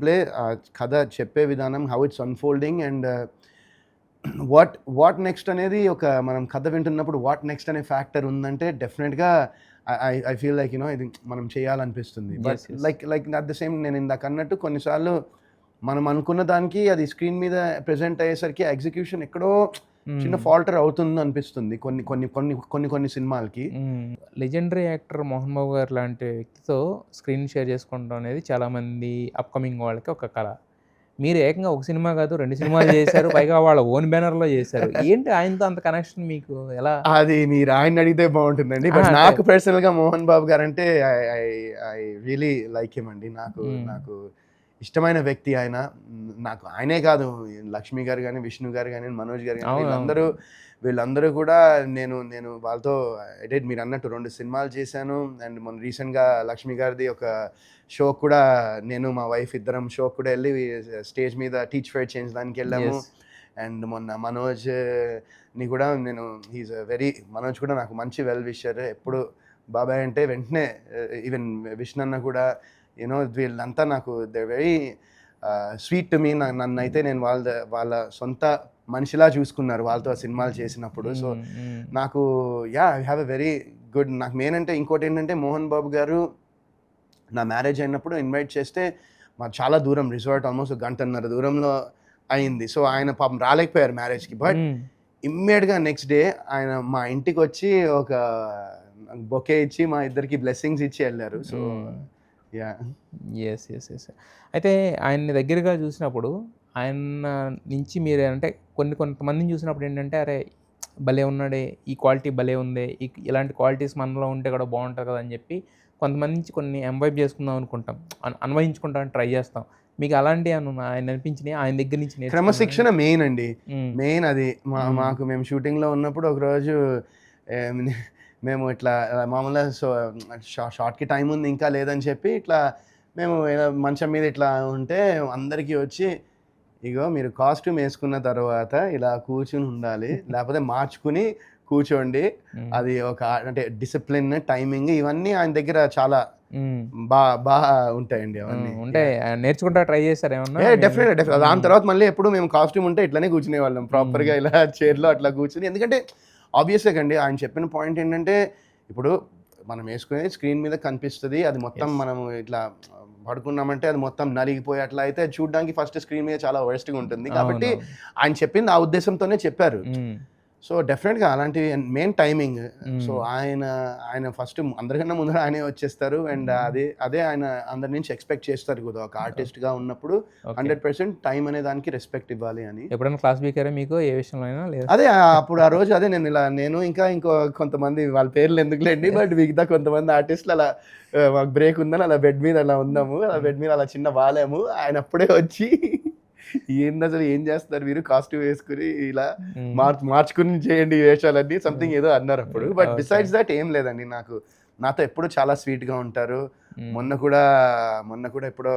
ప్లే ఆ కథ చెప్పే విధానం, how it's unfolding and what next అనేది ఒక మనం కథ వింటున్నప్పుడు వాట్ నెక్స్ట్ అనే ఫ్యాక్టర్ ఉందంటే డెఫినెట్గా ఐ ఫీల్ లైక్ యూనో ఇది మనం చేయాలనిపిస్తుంది. But like at the same నేను ఇందాక అన్నట్టు కొన్నిసార్లు మనం అనుకున్న దానికి అది స్క్రీన్ మీద ప్రెజెంట్ అయ్యేసరికి ఎగ్జిక్యూషన్ ఎక్కడో చిన్న ఫాల్టర్ అవుతుంది అనిపిస్తుంది కొన్ని సినిమాలకి. లెజెండరీ యాక్టర్ మోహన్ బాబు గారు లాంటి వ్యక్తితో స్క్రీన్ షేర్ చేసుకోవడం అనేది చాలామంది అప్కమింగ్ వాళ్ళకి ఒక కళ. మీరు ఏకంగా ఒక సినిమా కాదు 2 సినిమాలు చేశారు, పైగా వాళ్ళ ఓన్ బ్యానర్లో చేశారు. ఏంటి ఆయనతో అంత కనెక్షన్ మీకు? ఎలా? అది మీరు ఆయన అడిగితే బాగుంటుందండి. బట్ నాకు పర్సనల్గా మోహన్ బాబు గారు అంటే ఐ రియలీ లైక్ హిమ్ అండి. నాకు ఇష్టమైన వ్యక్తి ఆయన. నాకు ఆయనే కాదు, లక్ష్మి గారు కానీ, విష్ణు గారు కానీ, మనోజ్ గారు కానీ, వీళ్ళందరూ కూడా నేను వాళ్ళతో మీరు అన్నట్టు 2 సినిమాలు చేశాను. అండ్ మొన్న రీసెంట్గా లక్ష్మి గారిది ఒక షో కూడా నేను మా వైఫ్ ఇద్దరం షో కూడా వెళ్ళి స్టేజ్ మీద టీచ్ ఫైర్ చేంజ్ దానికి వెళ్ళాము. అండ్ మొన్న మనోజ్ని కూడా మనోజ్ కూడా నాకు మంచి వెల్ విషర్. ఎప్పుడు బాబాయ్ అంటే వెంటనే ఈవెన్ విష్ణు అన్న కూడా యూనో వీళ్ళంతా నాకు they very sweet to me. నన్ను అయితే నేను వాళ్ళ సొంత మనిషిలా చూసుకున్నారు వాళ్ళతో సినిమాలు చేసినప్పుడు. సో నాకు I have a very good. నాకు మెయిన్ అంటే ఇంకోటి ఏంటంటే మోహన్ బాబు గారు నా మ్యారేజ్ అయినప్పుడు ఇన్వైట్ చేస్తే మా చాలా దూరం రిసార్ట్, ఆల్మోస్ట్ 1.5 గంట దూరంలో అయింది. సో ఆయన పాపం రాలేకపోయారు మ్యారేజ్కి. బట్ ఇమ్మీడియట్గా నెక్స్ట్ డే ఆయన మా ఇంటికి వచ్చి ఒక బొకే ఇచ్చి మా ఇద్దరికి బ్లెస్సింగ్స్ ఇచ్చి వెళ్ళారు. So yes. అయితే ఆయన్ని దగ్గరగా చూసినప్పుడు ఆయన నుంచి మీరు అంటే కొంతమందిని చూసినప్పుడు ఏంటంటే అరే భలే ఉన్నాడే, ఈ క్వాలిటీ భలే ఉంది, ఇలాంటి క్వాలిటీస్ మనలో ఉంటే కూడా బాగుంటుంది కదా అని చెప్పి కొంతమంది నుంచి కొన్ని ఎంవైబ్ చేసుకుందాం అనుకుంటాం, అన్వయించుకుంటామని ట్రై చేస్తాం. మీకు అలాంటి ఆయన అనిపించినాయి ఆయన దగ్గర నుంచి? క్రమశిక్షణ మెయిన్ అండి, మెయిన్ అది. మేము షూటింగ్లో ఉన్నప్పుడు ఒకరోజు మేము ఇట్లా మామూలుగా షార్ట్కి టైం ఉంది ఇంకా లేదని చెప్పి ఇట్లా మేము మంచం మీద ఇట్లా ఉంటే అందరికీ వచ్చి ఇగో మీరు కాస్ట్యూమ్ వేసుకున్న తర్వాత ఇలా కూర్చుని ఉండాలి, లేకపోతే మార్చుకుని కూర్చోండి, అది ఒక అంటే డిసిప్లిన్, టైమింగ్, ఇవన్నీ ఆయన దగ్గర చాలా బాగా ఉంటాయండి. అవన్నీ ఉంటే నేర్చుకుంటా ట్రై చేస్తారు ఏమన్నా? డెఫినెట్గా. దాని తర్వాత మళ్ళీ ఎప్పుడు మేము కాస్ట్యూమ్ ఉంటే ఇట్లానే కూర్చునే వాళ్ళం ప్రాపర్గా ఇలా చైర్లో అట్లా కూర్చుని. ఎందుకంటే ఆబ్వియస్గా అండి ఆయన చెప్పిన పాయింట్ ఏంటంటే ఇప్పుడు మనం వేసుకునేది స్క్రీన్ మీద కనిపిస్తుంది, అది మొత్తం మనం ఇట్లా పడుకున్నామంటే అది మొత్తం నలిగిపోయి అట్లా అయితే చూడడానికి ఫస్ట్ స్క్రీన్ మీద చాలా వర్స్ట్గా ఉంటుంది. కాబట్టి ఆయన చెప్పింది ఆ ఉద్దేశంతోనే చెప్పారు. సో డెఫినెట్గా అలాంటి మెయిన్ టైమింగ్. సో ఆయన ఫస్ట్ అందరికన్నా ముందర ఆయనే వచ్చేస్తారు అండ్ అదే ఆయన అందరి నుంచి ఎక్స్పెక్ట్ చేస్తారు కదా ఒక ఆర్టిస్ట్గా ఉన్నప్పుడు 100% టైం అనే దానికి రెస్పెక్ట్ ఇవ్వాలి అని. ఎప్పుడైనా క్లాస్ బీకారా మీకు ఏ విషయంలో అయినా? లేదు. అదే అప్పుడు ఆ రోజు అదే నేను ఇంకా ఇంకో కొంతమంది వాళ్ళ పేర్లు ఎందుకులేండి, బట్ మిగతా కొంతమంది ఆర్టిస్టులు అలా మాకు బ్రేక్ ఉందని అలా బెడ్ మీద అలా ఉన్నాము, అలా బెడ్ మీద అలా చిన్న వాలాము. ఆయన అప్పుడే వచ్చి ఏంది అసలు ఏం చేస్తున్నారు మీరు కాస్ట్యూమ్ వేసుకుని ఇలా మార్చుకుని చేయండి వేషాలన్నీ సంథింగ్ ఏదో అన్నారు అప్పుడు. బట్ బిసైడ్స్ దట్ ఏం లేదండి, నాతో ఎప్పుడు చాలా స్వీట్గా ఉంటారు. మొన్న కూడా ఎప్పుడో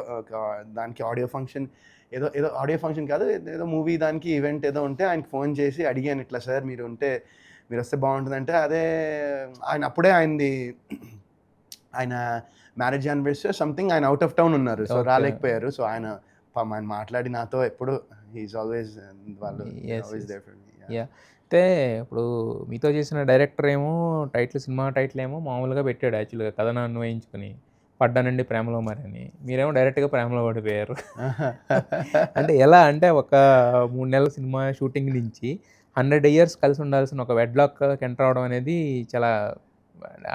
దానికి ఆడియో ఫంక్షన్ ఏదో ఆడియో ఫంక్షన్ కాదు, ఏదో మూవీ దానికి ఈవెంట్ ఏదో ఉంటే ఆయనకి ఫోన్ చేసి అడిగాను ఇట్లా సార్ మీరు వస్తే బాగుంటుందంటే అదే ఆయన అప్పుడే ఆయన మ్యారేజ్ యానివర్సరీ సంథింగ్ ఆయన అవుట్ ఆఫ్ టౌన్ ఉన్నారు, సో రాలేకపోయారు. సో ఆయన మాట్లాడి నాతో ఎప్పుడు హీఈస్ ఆల్వేస్ వాళ్ళు ఆల్వేస్ దేర్ ఫర్ మీ. అయితే ఇప్పుడు మీతో చేసిన డైరెక్టర్ ఏమో సినిమా టైటిల్ ఏమో మామూలుగా పెట్టాడు యాక్చువల్గా కథను అన్వయించుకుని పడ్డానండి ప్రేమలో మరి అని. మీరేమో డైరెక్ట్గా ప్రేమలో పడిపోయారు. అంటే ఎలా అంటే ఒక 3 నెలల సినిమా షూటింగ్ నుంచి 100 years కలిసి ఉండాల్సిన ఒక వెడ్లాక్ ఎంటర్ అవడం అనేది చాలా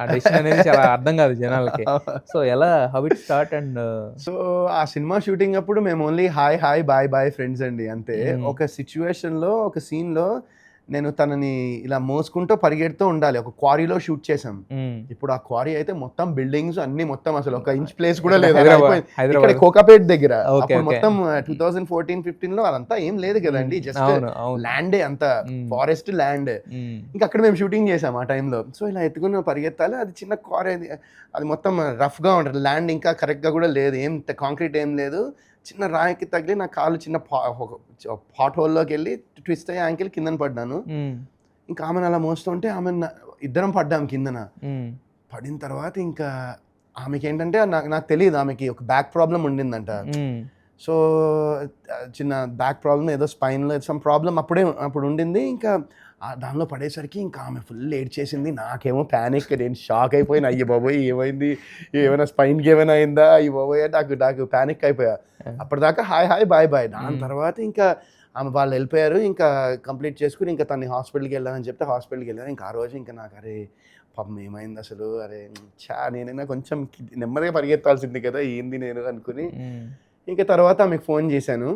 ఆ డెసిషన్ అనేది చాలా అర్థం కాదు జనాలకి. సో ఎలా how it start and so ఆ సినిమా షూటింగ్ అప్పుడు మేము ఓన్లీ హాయ్ బాయ్ ఫ్రెండ్స్ అండి అంతే. ఒక సిచ్యువేషన్లో ఒక సీన్లో నేను తనని ఇలా మోసుకుంటూ పరిగెడుతూ ఉండాలి. ఒక క్వారీలో షూట్ చేసాం. ఇప్పుడు ఆ క్వారీ అయితే మొత్తం బిల్డింగ్స్ అన్ని మొత్తం అసలు ఒక ఇంచ్ ప్లేస్ కూడా లేదు. ఇక్కడ కోకాపేట్ దగ్గర మొత్తం 2014-15లో అదంతా ఏం లేదు కదండి, జస్ట్ ల్యాండే, అంత ఫారెస్ట్ ల్యాండ్. ఇంకా అక్కడ మేము షూటింగ్ చేసాం ఆ టైంలో. సో ఇలా ఎత్తుకుని పరిగెత్తాలి, అది చిన్న క్వారీ, అది మొత్తం రఫ్గా ఉంటుంది, ల్యాండ్ ఇంకా కరెక్ట్గా కూడా లేదు, ఏం కాంక్రీట్ ఏం లేదు. చిన్న రాయికి తగిలి నా కాలు చిన్న హాట్ హోల్లోకి వెళ్ళి ట్విస్ట్ అయ్యి యాంకిల్ కిందన పడ్డాను. ఇంకా ఆమెను అలా మోస్తుంటే ఇద్దరం పడ్డాం కిందన. పడిన తర్వాత ఇంకా ఆమెకి ఏంటంటే నాకు తెలియదు, ఆమెకి ఒక బ్యాక్ ప్రాబ్లం ఉండిందంట. సో చిన్న బ్యాక్ ప్రాబ్లం, ఏదో స్పైన్లో సమ్ ప్రాబ్లం అప్పుడు ఉండింది. ఇంకా దానిలో పడేసరికి ఇంకా ఆమె ఫుల్ ఏడ్చేసింది. నాకేమో ప్యానిక్, నేను షాక్ అయిపోయినా, అయ్యో బాబోయ్ ఏమైంది, ఏమైనా స్పైన్కి ఏమైనా అయిందా, అయ్యో బాబోయ్ నాకు ప్యానిక్ అయిపోయా. అప్పటిదాకా హాయ్ బాయ్. దాని తర్వాత ఇంకా వాళ్ళు వెళ్ళిపోయారు, ఇంకా కంప్లీట్ చేసుకుని ఇంకా తన్ని హాస్పిటల్కి వెళ్ళాలని చెప్తే హాస్పిటల్కి వెళ్ళాను. ఇంకా ఆ రోజు ఇంకా నాకు అరే పాపం ఏమైంది అసలు, అరే నేనైనా కొంచెం నెమ్మదిగా పరిగెత్తాల్సింది కదా, ఏంది నేను అనుకుని ఇంకా తర్వాత ఆమెకు ఫోన్ చేశాను.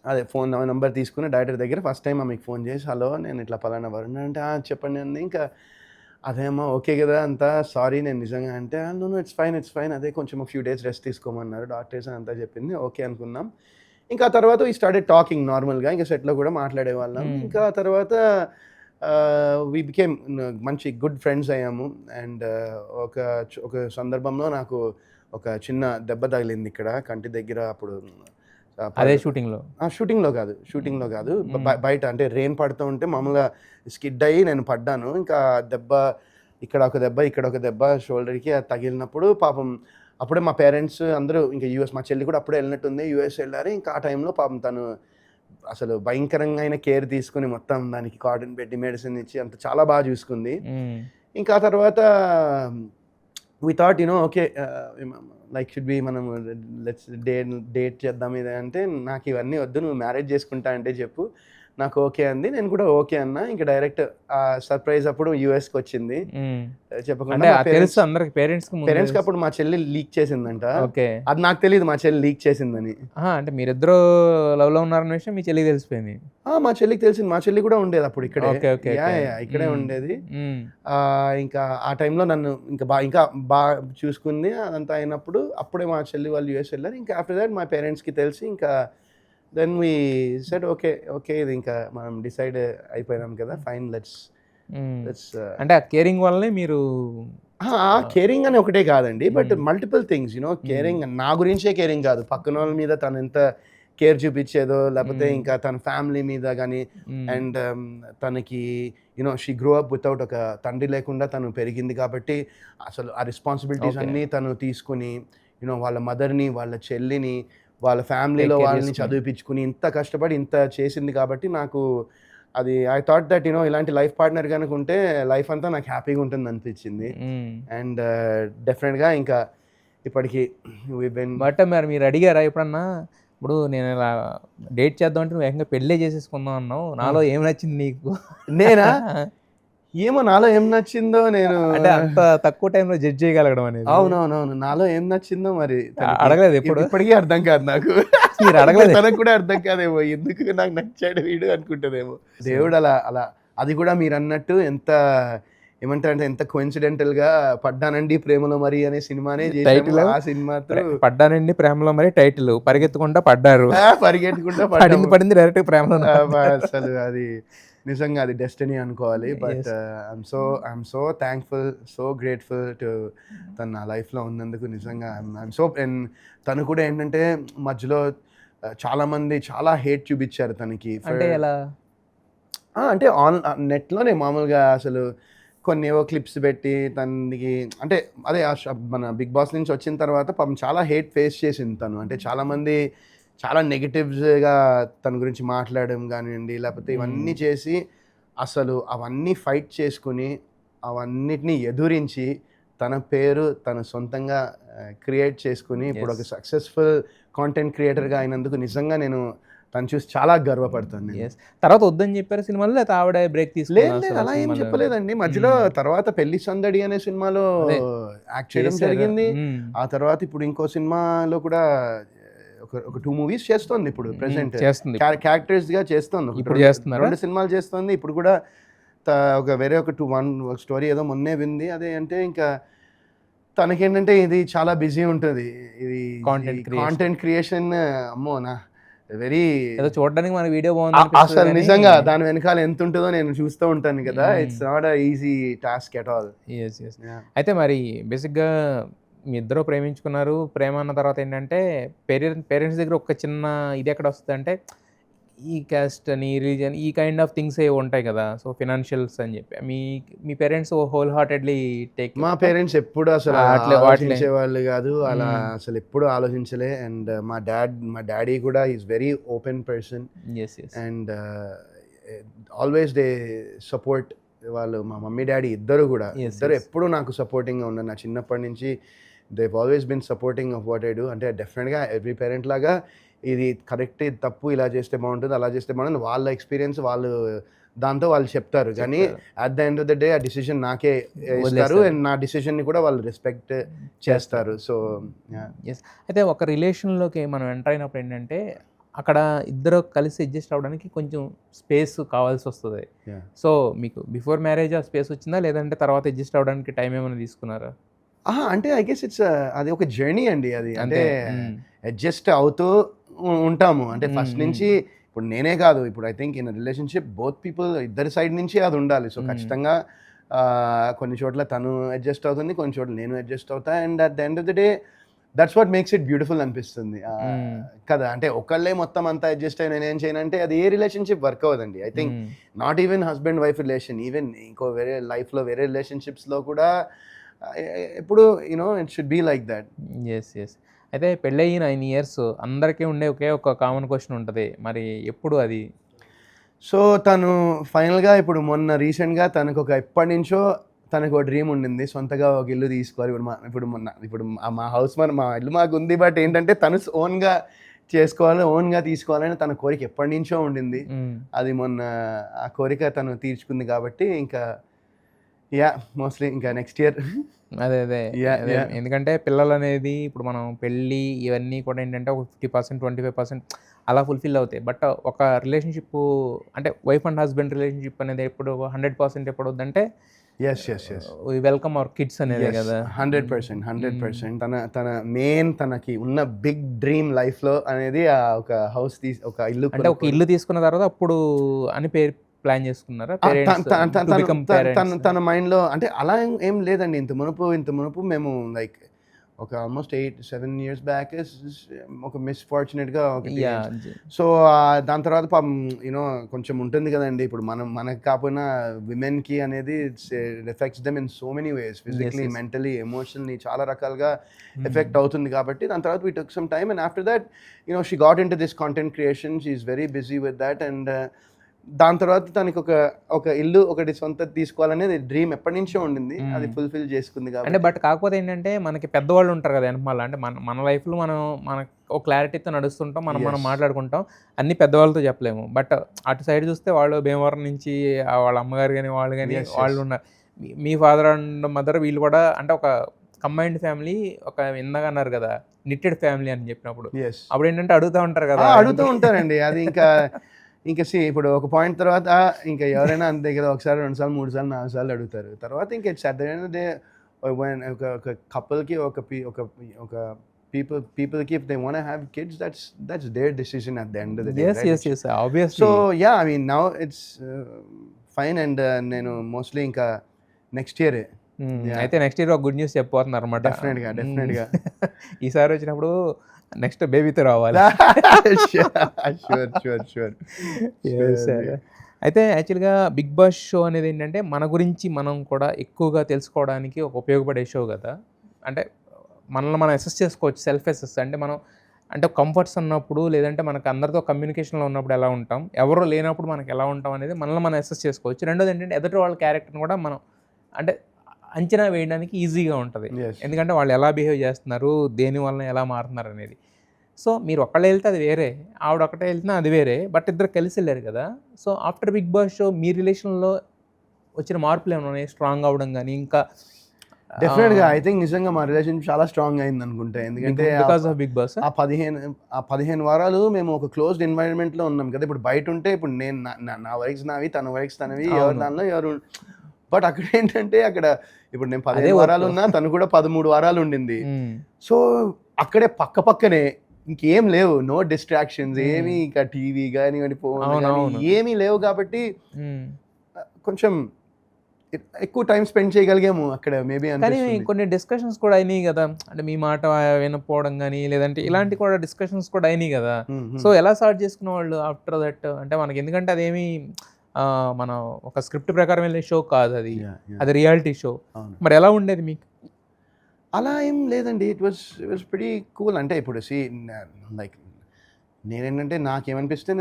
అదే ఫోన్ నెంబర్ తీసుకుని డైరెక్టర్ దగ్గర ఫస్ట్ టైం ఆమెకు ఫోన్ చేసి, హలో నేను ఇట్లా పలానా వరుణ్ అంటే చెప్పండి అండి. ఇంకా అదేమ్మా ఓకే కదా అంతా, సారీ నేను నిజంగా అంటే నో ఇట్స్ ఫైన్, అదే కొంచెం ఫ్యూ డేస్ రెస్ట్ తీసుకోమన్నారు డాక్టర్స్ అని అంతా చెప్పింది. ఓకే అనుకున్నాం. ఇంకా తర్వాత ఈ స్టార్టెడ్ టాకింగ్ నార్మల్గా, ఇంకా సెట్లో కూడా మాట్లాడేవాళ్ళం. ఇంకా తర్వాత వీ బికేమ్ మంచి గుడ్ ఫ్రెండ్స్ అయ్యాము. అండ్ ఒక సందర్భంలో నాకు ఒక చిన్న దెబ్బ తగిలింది ఇక్కడ కంటి దగ్గర. అప్పుడు అదే షూటింగ్లో కాదు బయట, అంటే రెయిన్ పడుతూ ఉంటే మామూలుగా స్కిడ్ అయ్యి నేను పడ్డాను. ఇంకా దెబ్బ ఇక్కడ ఒక దెబ్బ షోల్డర్కి తగిలినప్పుడు పాపం అప్పుడే మా పేరెంట్స్ అందరూ ఇంకా మా చెల్లి కూడా అప్పుడే వెళ్ళినట్టుంది, యూఎస్ వెళ్ళారు. ఇంకా ఆ టైంలో పాపం తను అసలు భయంకరంగా కేర్ తీసుకుని మొత్తం దానికి కాటన్ పెట్టి మెడిసిన్ ఇచ్చి అంత చాలా బాగా చూసుకుంది. ఇంకా ఆ తర్వాత we thought okay like should be మనం లెట్స్ డేట్ చేద్దాం ఇది అంటే, నాకు ఇవన్నీ వద్దు, నువ్వు మ్యారేజ్ చేసుకుంటా అంటే చెప్పు, నాకు ఓకే అంది. నేను కూడా ఓకే అన్నా. ఇంకా డైరెక్ట్ సర్ప్రైజ్ అప్పుడు యూఎస్కి వచ్చింది చెప్పకుండా. పేరెంట్స్కి అప్పుడు మా చెల్లి లీక్ చేసిందంట. అది నాకు తెలియదు మా చెల్లి లీక్ చేసిందని. అంటే మీరిద్దరు లవ్ లో ఉన్నారన్న విషయం మీ చెల్లికి తెలిసిపోయింది? మా చెల్లికి తెలిసింది. మా చెల్లి కూడా ఉండేది అప్పుడు ఇక్కడే, ఇక్కడే ఉండేది. ఇంకా ఆ టైంలో నన్ను ఇంకా బాగా చూసుకుంది. అదంతా అయినప్పుడు అప్పుడే మా చెల్లి వాళ్ళు యూఎస్ వెళ్ళారు. ఇంకా ఆఫ్టర్ దాట్ మా పేరెంట్స్కి తెలిసి ఇంకా దెన్ వీ సెడ్ ఓకే ఇది ఇంకా మనం డిసైడ్ అయిపోయినాం కదా, ఫైన్ లెట్స్. అంటే ఆ కేరింగ్ వల్లనే మీరు కేరింగ్ అని ఒకటే కాదండి, బట్ మల్టిపుల్ థింగ్స్ కేరింగ్. నా గురించే కేరింగ్ కాదు, పక్కన వాళ్ళ మీద తను ఎంత కేర్ చూపించేదో, లేకపోతే ఇంకా తన ఫ్యామిలీ మీద కానీ. అండ్ తనకి షీ గ్రో అప్ వితౌట్ ఒక తండ్రి లేకుండా తను పెరిగింది కాబట్టి అసలు ఆ రెస్పాన్సిబిలిటీస్ అన్నీ తను తీసుకుని వాళ్ళ మదర్ని, వాళ్ళ చెల్లిని, వాళ్ళ ఫ్యామిలీలో వాళ్ళని చదివిపించుకుని ఇంత కష్టపడి ఇంత చేసింది. కాబట్టి నాకు అది ఐ థాట్ దట్ ఇలాంటి లైఫ్ పార్ట్నర్ కనుక ఉంటే లైఫ్ అంతా నాకు హ్యాపీగా ఉంటుంది అనిపించింది. అండ్ డెఫినెట్గా ఇంకా ఇప్పటికి బట్ మరి మీరు అడిగారా ఎప్పుడన్నా, ఇప్పుడు నేను ఇలా డేట్ చేద్దాం అంటే నువ్వు ఏకంగా పెళ్ళే చేసేసుకుందాం అన్నావు, నాలో ఏం నచ్చింది నీకు? నేనా ఏమో నాలో ఏం నచ్చిందో నేను అంటే అంత తక్కువ టైంలో జడ్జ్ చేయగలగడం అనేది. అవునవునవును, నాలో ఏం నచ్చిందో మరి అడగలేదు ఎప్పుడు? ఇప్పటికీ అర్థం కాదు నాకు. మీరు అడగలేదు? తనకు కూడా అర్థం కాదేమో, ఎందుకు నాకు నచ్చాడు వీడు అనుకుంటుందేమో. దేవుడు అలా అలా అది కూడా మీరు అన్నట్టు ఎంత ఏమంటారంటే ఎంత కోఇన్సిడెంటల్ గా పడ్డానండి ప్రేమలో మరి అనే సినిమానే చేశాము. ఆ సినిమాతో పడ్డానండి ప్రేమలో మరి టైటిల్, పరిగెత్తుకుంటా పడ్డారు, పరిగెట్టుకుంటా పడింది డైరెక్ట్ ప్రేమలో. అసలు అది నిజంగా అది డెస్టినీ అనుకోవాలి. But I'm so thankful, so grateful to తను నా లైఫ్లో ఉన్నందుకు. నిజంగా ఐఎమ్ సో. తను కూడా ఏంటంటే మధ్యలో చాలామంది చాలా హేట్ చూపించారు తనకి. అంటే ఎలా అంటే నెట్లోనే మామూలుగా అసలు కొన్ని ఏవో క్లిప్స్ పెట్టి తనకి, అంటే అదే మన బిగ్ బాస్ నుంచి వచ్చిన తర్వాత పాపం చాలా హేట్ ఫేస్ చేసింది తను. అంటే చాలామంది చాలా నెగిటివ్స్గా తన గురించి మాట్లాడడం కానివ్వండి, లేకపోతే ఇవన్నీ చేసి అసలు అవన్నీ ఫైట్ చేసుకుని అవన్నిటిని ఎదురించి తన పేరు తను సొంతంగా క్రియేట్ చేసుకుని ఇప్పుడు ఒక సక్సెస్ఫుల్ కాంటెంట్ క్రియేటర్గా అయినందుకు నిజంగా నేను తను చూసి చాలా గర్వపడతాను. తర్వాత వద్దని చెప్పారు సినిమాలో, లేకపోతే ఆవిడ బ్రేక్ తీసుకులేదు? అలా ఏం చెప్పలేదండి. మధ్యలో తర్వాత పెళ్లి సందడి అనే సినిమాలో యాక్ట్ చేయడం జరిగింది. ఆ తర్వాత ఇప్పుడు ఇంకో సినిమాలో కూడా ఒక 2 మూవీస్ చేస్తోంది ఇప్పుడు ప్రెసెంట్, క్యారెక్టర్స్ గా చేస్తోంది. ఇప్పుడు 2 సినిమాలు చేస్తోంది. ఇప్పుడు కూడా ఒక వేరే ఒక 1 స్టోరీ ఏదో మొన్నే వింది. అదే అంటే ఇంకా తనకేంటంటే ఇది చాలా బిజీ ఉంటుంది, ఇది కాంటెంట్ క్రియేషన్. అమ్మో నా వెరీ చూడడానికి మన వీడియో బాగుంది అసలు నిజంగా దాని వెనకాల ఎంత ఉంటుందో నేను చూస్తూ ఉంటాను కదా. It's not easy task at all. అయితే మరి బేసిక్గా మీ ఇద్దరు ప్రేమించుకున్నారు. ప్రేమ అన్న తర్వాత ఏంటంటే పేరెంట్స్ దగ్గర ఒక చిన్న ఇది ఎక్కడ వస్తుంది అంటే ఈ క్యాస్ట్ అని, రిలీజన్, ఈ కైండ్ ఆఫ్ థింగ్స్ ఏవి ఉంటాయి కదా. సో ఫినాన్షియల్స్ అని చెప్పి మీ పేరెంట్స్ హోల్ హార్టెడ్లీ టేక్. మా పేరెంట్స్ ఎప్పుడు అసలు ఆలోచించే వాళ్ళు కాదు, అలా అసలు ఎప్పుడు ఆలోచించలే. అండ్ మా డాడీ కూడా is very open person. And always they support వాళ్ళు. మా మమ్మీ డాడీ ఇద్దరు ఎప్పుడు నాకు సపోర్టింగ్గా ఉన్నారు. నా చిన్నప్పటి నుంచి they've always been supporting of what I do. అంటే డెఫినెట్గా ఎవ్రీ పేరెంట్ లాగా ఇది కరెక్ట్, ఇది తప్పు, ఇలా చేస్తే బాగుంటుంది, అలా చేస్తే బాగుంటుంది, వాళ్ళ ఎక్స్పీరియన్స్ వాళ్ళు దాంతో వాళ్ళు చెప్తారు. కానీ at the end of the day ఆ డిసిషన్ నాకే ఇస్తారు. అండ్ నా డిసిషన్ని కూడా వాళ్ళు రెస్పెక్ట్ చేస్తారు. సో అయితే ఒక రిలేషన్లోకి మనం ఎంటర్ అయినప్పుడు ఏంటంటే అక్కడ ఇద్దరు కలిసి అడ్జస్ట్ అవ్వడానికి కొంచెం స్పేస్ కావాల్సి వస్తుంది. సో మీకు బిఫోర్ మ్యారేజ్ ఆ స్పేస్ వచ్చిందా, లేదంటే తర్వాత అడ్జస్ట్ అవ్వడానికి టైం ఏమైనా తీసుకున్నారా? అంటే ఐ గెస్ ఇట్స్ అది ఒక జర్నీ అండి. అది అంటే అడ్జస్ట్ అవుతూ ఉంటాము. అంటే ఫస్ట్ నుంచి ఇప్పుడు నేనే కాదు, ఇప్పుడు I think in relationship both people ఇద్దరి సైడ్ నుంచి అది ఉండాలి. సో ఖచ్చితంగా కొన్ని చోట్ల తను అడ్జస్ట్ అవుతుంది, కొన్ని చోట్ల నేను అడ్జస్ట్ అవుతా. And at the end of the day that's what makes it beautiful అనిపిస్తుంది కదా. అంటే ఒకళ్ళే మొత్తం అంతా అడ్జస్ట్ అయ్యి నేనేం చేయనంటే అది ఏ రిలేషన్షిప్ వర్క్ అవ్వదండి. I think not even husband wife relation, even ఇంకో వేరే లైఫ్లో వేరే రిలేషన్షిప్స్లో కూడా ఎప్పుడు it should be like that. Yes. అయితే పెళ్ళయి 9 years అందరికీ ఉండే ఒకే ఒక కామన్ క్వశ్చన్ ఉంటుంది, మరి ఎప్పుడు అది? సో తను ఫైనల్గా ఇప్పుడు మొన్న రీసెంట్గా తనకు ఎప్పటి నుంచో తనకు ఒక డ్రీమ్ ఉండింది, సొంతగా ఒక ఇల్లు తీసుకోవాలి. ఇప్పుడు మా హౌస్ మా ఇల్లు మాకు ఉంది, బట్ ఏంటంటే తను ఓన్గా తీసుకోవాలని తన కోరిక ఎప్పటి నుంచో ఉండింది. అది మొన్న ఆ కోరిక తను తీర్చుకుంది కాబట్టి ఇంకా మోస్ట్లీ ఇంకా నెక్స్ట్ ఇయర్. అదే ఎందుకంటే పిల్లలు అనేది ఇప్పుడు మనం పెళ్ళి ఇవన్నీ కూడా ఏంటంటే ఒక 50%, 25% అలా ఫుల్ఫిల్ అవుతాయి. బట్ ఒక రిలేషన్షిప్ అంటే వైఫ్ అండ్ హస్బెండ్ రిలేషన్షిప్ అనేది ఎప్పుడు 100% ఎప్పుడు అవుతుందంటే వెల్కమ్ అవర్ కిడ్స్ అనేది కదా. 100%. తన మెయిన్ తనకి ఉన్న బిగ్ డ్రీమ్ లైఫ్లో అనేది ఒక హౌస్ ఒక ఇల్లు, అంటే ఒక ఇల్లు తీసుకున్న తర్వాత అప్పుడు అని ప్లాన్ చేసుకున్నారా? తన మైండ్లో అంటే అలా ఏం లేదండి. ఇంత మునుపు మేము లైక్ ఒక ఆల్మోస్ట్ 8-7 years బ్యాక్ ఒక మిస్ఫార్చునేట్గా ఒకటి. సో దాని తర్వాత కొంచెం ఉంటుంది కదండి, ఇప్పుడు మనకు కాకపోయినా విమెన్కి అనేది it effects them in so many ways, physically, mentally, emotionally చాలా రకాలుగా ఎఫెక్ట్ అవుతుంది. కాబట్టి దాని తర్వాత we took some time and after that she got into this content creation. She is very busy with that and దాని తర్వాత తనకి ఒక ఇల్లు ఒకటి సొంత తీసుకోవాలనేది డ్రీమ్ ఎప్పటి నుంచో ఉండింది, అది ఫుల్ఫిల్ చేసుకుంది అంటే కాబట్టి. బట్ కాకపోతే ఏంటంటే మనకి పెద్దవాళ్ళు ఉంటారు కదా వెనకమాల. అంటే మన లైఫ్లో మనకు ఒక క్లారిటీతో నడుస్తుంటాం, మనం మాట్లాడుకుంటాం, అన్ని పెద్దవాళ్ళతో చెప్పలేము. బట్ అటు సైడ్ చూస్తే వాళ్ళు భీమవరం నుంచి వాళ్ళ అమ్మగారు కానీ వాళ్ళు కానీ వాళ్ళు ఉన్నారు. మీ ఫాదర్ అండ్ మదర్ వీళ్ళు కూడా అంటే ఒక కంబైన్డ్ ఫ్యామిలీ, ఒక ఇందాక అన్నారు కదా నిట్టెడ్ ఫ్యామిలీ అని చెప్పినప్పుడు, అప్పుడు ఏంటంటే అడుగుతూ ఉంటారు కదా. అడుగుతూ ఉంటారండి. అది ఇంకా ఇప్పుడు ఒక పాయింట్ తర్వాత ఇంకా ఎవరైనా అంతే కదా, ఒకసారి 2 సార్లు 3 సార్లు 4 సార్లు అడుగుతారు. తర్వాత ఇంకా it's at the end of the day ఒక కపుల్కి ఒక పీపుల్కి if they want have kids, that's their decision at the end of the day. yes obviously. So yeah I mean now it's fine. And నేను మోస్ట్లీ ఇంకా నెక్స్ట్ ఇయరే. అయితే నెక్స్ట్ ఇయర్ ఒక గుడ్ న్యూస్ చెప్పబోతున్నారు అనమాట. డెఫినెట్గా ఈసారి వచ్చినప్పుడు నెక్స్ట్ బేబీతో రావాలి. షూర్. అయితే యాక్చువల్గా బిగ్ బాస్ షో అనేది ఏంటంటే మన గురించి మనం కూడా ఎక్కువగా తెలుసుకోవడానికి ఒక ఉపయోగపడే షో కదా. అంటే మనల్ని మనం అసెస్ చేసుకోవచ్చు, సెల్ఫ్ అసెస్. అంటే మనం అంటే కంఫర్ట్స్ ఉన్నప్పుడు, లేదంటే మనకు అందరితో కమ్యూనికేషన్లో ఉన్నప్పుడు ఎలా ఉంటాం, ఎవరో లేనప్పుడు మనకు ఎలా ఉంటాం అనేది మనల్ని మనం అసెస్ చేసుకోవచ్చు. రెండోది ఏంటంటే ఎదుటి వాళ్ళ క్యారెక్టర్ని కూడా మనం అంటే అంచనా వేయడానికి ఈజీగా ఉంటుంది. ఎందుకంటే వాళ్ళు ఎలా బిహేవ్ చేస్తున్నారు, దేని వలన ఎలా మారుతున్నారు అనేది. సో మీరు ఒక్కళ్ళు వెళ్తే అది వేరే, ఆవిడ ఒక్కటే వెళ్తున్నా అది వేరే, బట్ ఇద్దరు కలిసి వెళ్ళారు కదా. So after Big Boss show మీ రిలేషన్లో వచ్చిన మార్పులు ఏమైనా ఉన్నాయి, స్ట్రాంగ్ అవ్వడం కానీ ఇంకా? డెఫినెట్గా ఐ థింక్ నిజంగా మా రిలేషన్ చాలా స్ట్రాంగ్ అయింది అనుకుంటా. ఎందుకంటే బికాస్ ఆఫ్ బిగ్ బాస్ ఆ 15 వారాలు మేము ఒక క్లోజ్డ్ ఎన్వైరన్మెంట్లో ఉన్నాం కదా. ఇప్పుడు బయట ఉంటే ఇప్పుడు నేను నా వర్క్స్ నావి, తన వర్క్స్ తనవి, ఎవరి దానిలో ఎవరు. బట్ అక్కడ ఏంటంటే అక్కడ ఇప్పుడు నేను 15 వారాలు ఉన్నా, తను కూడా 13 వారాలు ఉండింది. సో అక్కడే పక్కనే ఇంకేం లేవు, నో డిస్ట్రాక్షన్స్ ఏమి, ఇంకా టీవీ కానీ ఫోన్ ఏమీ లేవు కాబట్టి కొంచెం ఎక్కువ టైం స్పెండ్ చేయగలిగాము అక్కడ మేబీ. కానీ కొన్ని డిస్కషన్స్ కూడా అయినాయి కదా, అంటే మీ మాట వినకపోవడం కానీ లేదంటే ఇలాంటి కూడా డిస్కషన్స్ కూడా అయినాయి కదా. సో ఎలా సాల్వ్ చేసుకున్న వాళ్ళు ఆఫ్టర్ దట్? అంటే మనకి ఎందుకంటే అదేమి మన ఒక స్క్రిప్ట్ ప్రకారం వెళ్ళే షో కాదు అది, అది రియాలిటీ షో. మరి ఎలా ఉండేది మీకు? అలా ఏం లేదండి, ఇట్ వాస్ ప్రిటీ కూల్. అంటే ఇప్పుడు లైక్ నేనేంటంటే నాకేమనిపిస్తే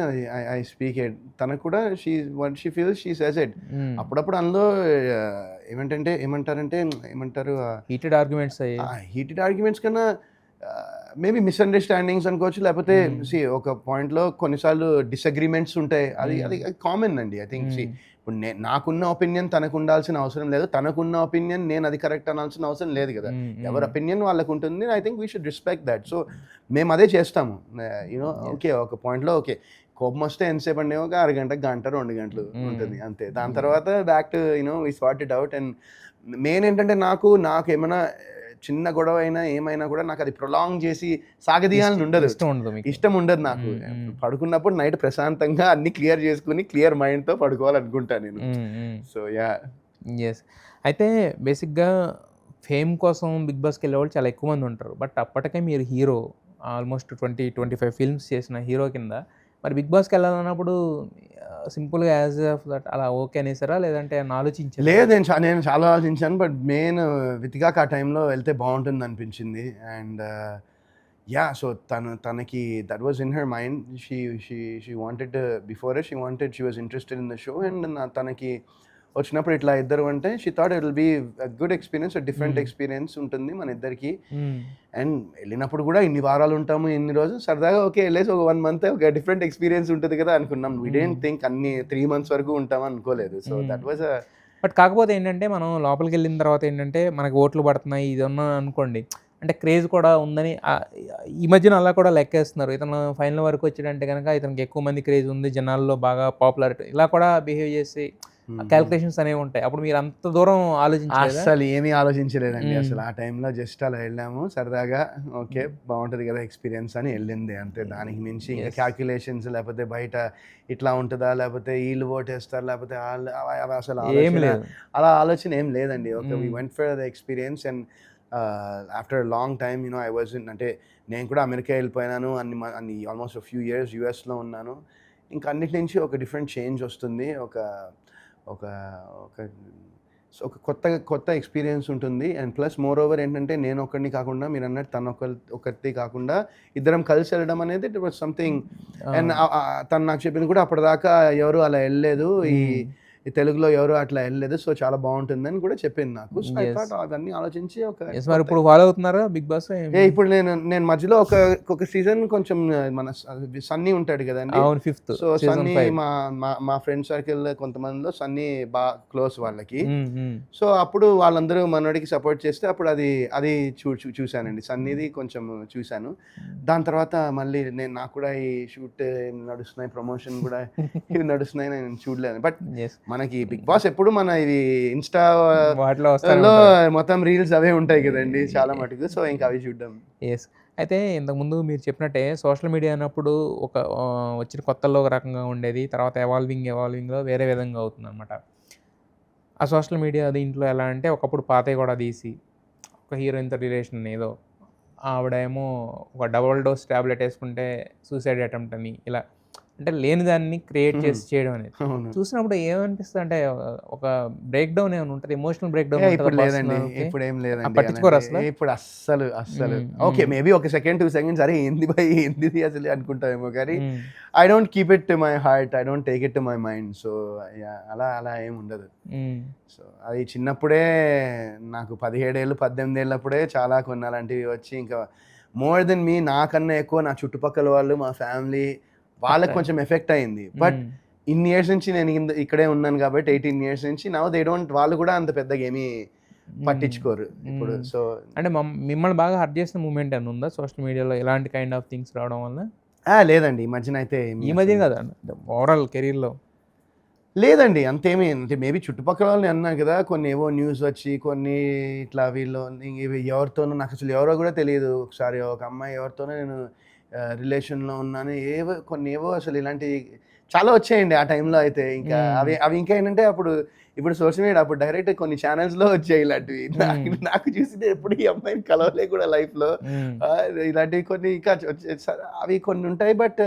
ఐ స్పీక్ ఇట్, తనకు కూడా she feels she says it. అప్పుడప్పుడు అందులో ఏమంటారు హీటెడ్ ఆర్గ్యుమెంట్స్ కన్నా మేబీ మిస్అండర్స్టాండింగ్స్ అనుకోవచ్చు, లేకపోతే ఒక పాయింట్లో కొన్నిసార్లు డిసగ్రిమెంట్స్ ఉంటాయి. అది కామన్ అండి. ఐ థింక్ ఇప్పుడు నాకున్న ఒపీనియన్ తనకు ఉండాల్సిన అవసరం లేదు, తనకున్న ఒపీనియన్ నేను అది కరెక్ట్ అనాల్సిన అవసరం లేదు కదా. ఎవరి ఒపీనియన్ వాళ్ళకు ఉంటుంది. I think we should respect that. So మేము అదే చేస్తాము. యూనో ఓకే, ఒక పాయింట్లో ఓకే కోపం వస్తే ఎంతసేపు అండి, ఒక అరగంట, గంట, 2 గంటలు ఉంటుంది అంతే. దాని తర్వాత back to we sort it out. And main ఏంటంటే నాకు ఏమైనా చిన్న గొడవ అయినా ఏమైనా కూడా నాకు అది ప్రొలాంగ్ చేసి సాగదీయాలని ఉండదు, ఇష్టం ఉండదు నాకు. పడుకున్నప్పుడు నైట్ ప్రశాంతంగా అన్ని క్లియర్ చేసుకుని క్లియర్ మైండ్తో పడుకోవాలనుకుంటాను నేను. So yeah. ఎస్. అయితే బేసిక్గా ఫేమ్ కోసం బిగ్ బాస్కి వెళ్ళేవాళ్ళు చాలా ఎక్కువ మంది ఉంటారు. బట్ అప్పటికే మీరు హీరో, ఆల్మోస్ట్ 20-25 ఫిల్మ్స్ చేసిన హీరో కింద, మరి బిగ్ బాస్కి వెళ్ళాలన్నప్పుడు సింపుల్గా యాజ్ ఆఫ్ దట్ అలా ఓకే అనేసారా, లేదంటే ఆలోచించారు? లేదు, నేను చాలా ఆలోచించాను. బట్ మెయిన్ వితిగాక ఆ టైంలో వెళ్తే బాగుంటుంది అనిపించింది. అండ్ యా, సో తనకి that was in her mind. She wanted before she was interested in the show. And తనకి వచ్చినప్పుడు ఇట్లా ఇద్దరు అంటే she thought it will be good experience, different experience ఉంటుంది మన ఇద్దరికి. అండ్ వెళ్ళినప్పుడు కూడా ఇన్ని వారాలు ఉంటాము, ఇన్ని రోజులు సరదాగా ఓకే వెళ్ళేసి ఒక 1 month ఒక డిఫరెంట్ ఎక్స్పీరియన్స్ ఉంటుంది కదా అనుకున్నాం. వీ డోంట్ థింక్ అన్ని 3 months వరకు ఉంటాం అనుకోలేదు. సో దట్ వాజ్ బట్ కాకపోతే ఏంటంటే మనం లోపలికి వెళ్ళిన తర్వాత ఏంటంటే మనకు ఓట్లు పడుతున్నాయి ఇది ఉన్నా అనుకోండి, అంటే క్రేజ్ కూడా ఉందని ఈ మధ్యన అలా కూడా లెక్కేస్తున్నారు. ఇతను ఫైనల్ వరకు వచ్చాడంటే కనుక ఇతనికి ఎక్కువ మంది క్రేజ్ ఉంది, జనాల్లో బాగా పాపులారిటీ, ఇలా కూడా బిహేవ్ చేసి క్యాల్కులేషన్స్ అనేవి ఉంటాయి. అప్పుడు మీరు అంత దూరం ఆలోచించారు? అసలు ఏమీ ఆలోచించలేదండి అసలు. ఆ టైంలో జస్ట్ అలా వెళ్ళాము సరదాగా, ఓకే బాగుంటుంది కదా ఎక్స్పీరియన్స్ అని వెళ్ళింది అంతే. దానికి మించి ఇంకా క్యాల్కులేషన్స్ లేకపోతే బయట ఇట్లా ఉంటుందా, లేకపోతే వీళ్ళు ఓటేస్తారు, లేకపోతే అసలు అలా ఆలోచన ఏం లేదండి. Okay, we went for the experience. And after long time I was అంటే నేను కూడా అమెరికా వెళ్ళిపోయినాను, అన్ని ఆల్మోస్ట్ ఫ్యూ ఇయర్స్ యూఎస్లో ఉన్నాను. ఇంకా అన్నిటి నుంచి ఒక డిఫరెంట్ చేంజ్ వస్తుంది, ఒక సో ఒక కొత్త ఎక్స్పీరియన్స్ ఉంటుంది. అండ్ ప్లస్ మోర్ ఓవర్ ఏంటంటే నేను ఒక్కడిని కాకుండా మీరు అన్నట్టు తను ఒకరిది కాకుండా ఇద్దరం కలిసి వెళ్ళడం అనేది ఇట్ వాజ్ సంథింగ్. అండ్ తను నాకు చెప్పింది కూడా అప్పటిదాకా ఎవరు అలా వెళ్ళలేదు, ఈ తెలుగులో ఎవరు అట్లా వెళ్ళలేదు, సో చాలా బాగుంటుందని కూడా చెప్పింది నాకు. సో ఐ థాట్ అవన్నీ ఆలోచించి మరి ఇప్పుడు ఫాలో అవుతున్నారా బిగ్ బాస్? ఇప్పుడు నేను మధ్యలో ఒక సీజన్ కొంచెం మన సన్నీ ఉంటాడు కదండి, అవును 5th. సో సన్నీ మా ఫ్రెండ్ సర్కిల్ కొంతమందిలో సన్నీ బాగా క్లోజ్ వాళ్ళకి. సో అప్పుడు వాళ్ళందరూ మనోడికి సపోర్ట్ చేస్తే అప్పుడు అది చూశానండి, సన్నీది కొంచెం చూశాను. దాని తర్వాత మళ్ళీ నాకు కూడా ఈ షూట్ నడుస్తున్నాయి, ప్రమోషన్ కూడా ఇవి నడుస్తున్నాయి, నేను చూడలేను. బట్ మనకి బిగ్ బాస్ ఎప్పుడు మన ఇది ఇన్స్టా వాటిలో మొత్తం రీల్స్ అవే ఉంటాయి కదండి చాలా మటుకు, సో ఇంకా అవి చూడడం. ఎస్. అయితే ఇంతకుముందు మీరు చెప్పినట్టే సోషల్ మీడియా అన్నప్పుడు వచ్చిన కొత్తల్లో ఒక రకంగా ఉండేది, తర్వాత ఎవాల్వింగ్లో వేరే విధంగా అవుతుంది అనమాట. ఆ సోషల్ మీడియా దీంట్లో ఎలా అంటే ఒకప్పుడు పాతవి కూడా తీసి ఒక హీరోయిన్తో రిలేషన్ ఏదో ఆవిడేమో ఒక డబుల్ డోస్ ట్యాబ్లెట్ వేసుకుంటే సూసైడ్ అటెంప్ట్ అని ఇలా అంటే లేని దాన్ని క్రియేట్ చేసి చేయడం అనేది చూసినప్పుడు ఏమనిపిస్తుంది అంటే ఒక బ్రేక్ డౌన్ ఏమైనా ఉంటుంది, ఎమోషనల్ బ్రేక్ డౌన్? ఇప్పుడు లేదండి, ఇప్పుడు ఏం లేదండి, పట్టించుకోరు అసలు. ఇప్పుడు అస్సలు ఓకే మేబీ ఒక సెకండ్ 2 seconds అరే ఏంది భయ్ ఏంది అసలు అనుకుంటామేమో, కానీ I don't keep it to my heart, I don't take it to my mind. So అలా ఏం ఉండదు. సో అది చిన్నప్పుడే నాకు 17 ఏళ్ళు 18 ఏళ్ళప్పుడే చాలా కొన్ని అలాంటివి వచ్చి, ఇంకా మోర్ దెన్ మీ నాకన్నా ఎక్కువ నా చుట్టుపక్కల వాళ్ళు, మా ఫ్యామిలీ వాళ్ళకి కొంచెం ఎఫెక్ట్ అయింది. బట్ ఇన్ని ఇయర్స్ నుంచి నేను ఇక్కడే ఉన్నాను కాబట్టి 18 years నుంచి వాళ్ళు కూడా అంత పెద్దగా ఏమీ పట్టించుకోరు ఇప్పుడు. సో అంటే మిమ్మల్ని బాగా హర్ట్ చేసిన మూమెంట్ ఏమైనా ఉందా సోషల్ మీడియాలో ఇలాంటి కైండ్ ఆఫ్ థింగ్స్ రావడం వల్ల? లేదండి, ఈ మధ్యన అయితే ఈ మధ్య కదా ఓవరాల్ కెరీర్లో లేదండి అంతేమీ. అంటే మేబీ చుట్టుపక్కల వాళ్ళని అన్నారు కదా, కొన్ని ఏవో న్యూస్ వచ్చి కొన్ని ఇట్లా వీళ్ళు ఇవి ఎవరితోనో నాకు అసలు ఎవరో కూడా తెలియదు. ఒకసారి ఒక అమ్మాయి ఎవరితోనో నేను రిలేషన్లో ఉన్నాను, ఏవో అసలు ఇలాంటి చాలా వచ్చాయండి ఆ టైంలో అయితే. ఇంకా అవి ఇంకా ఏంటంటే ఇప్పుడు సోషల్ మీడియా అప్పుడు డైరెక్ట్ కొన్ని ఛానల్స్లో వచ్చాయి ఇలాంటివి. నాకు చూసి ఎప్పుడు ఈ అమ్మాయిని కలవలే కూడా లైఫ్లో. ఇలాంటివి కొన్ని ఇంకా అవి కొన్ని ఉంటాయి. బట్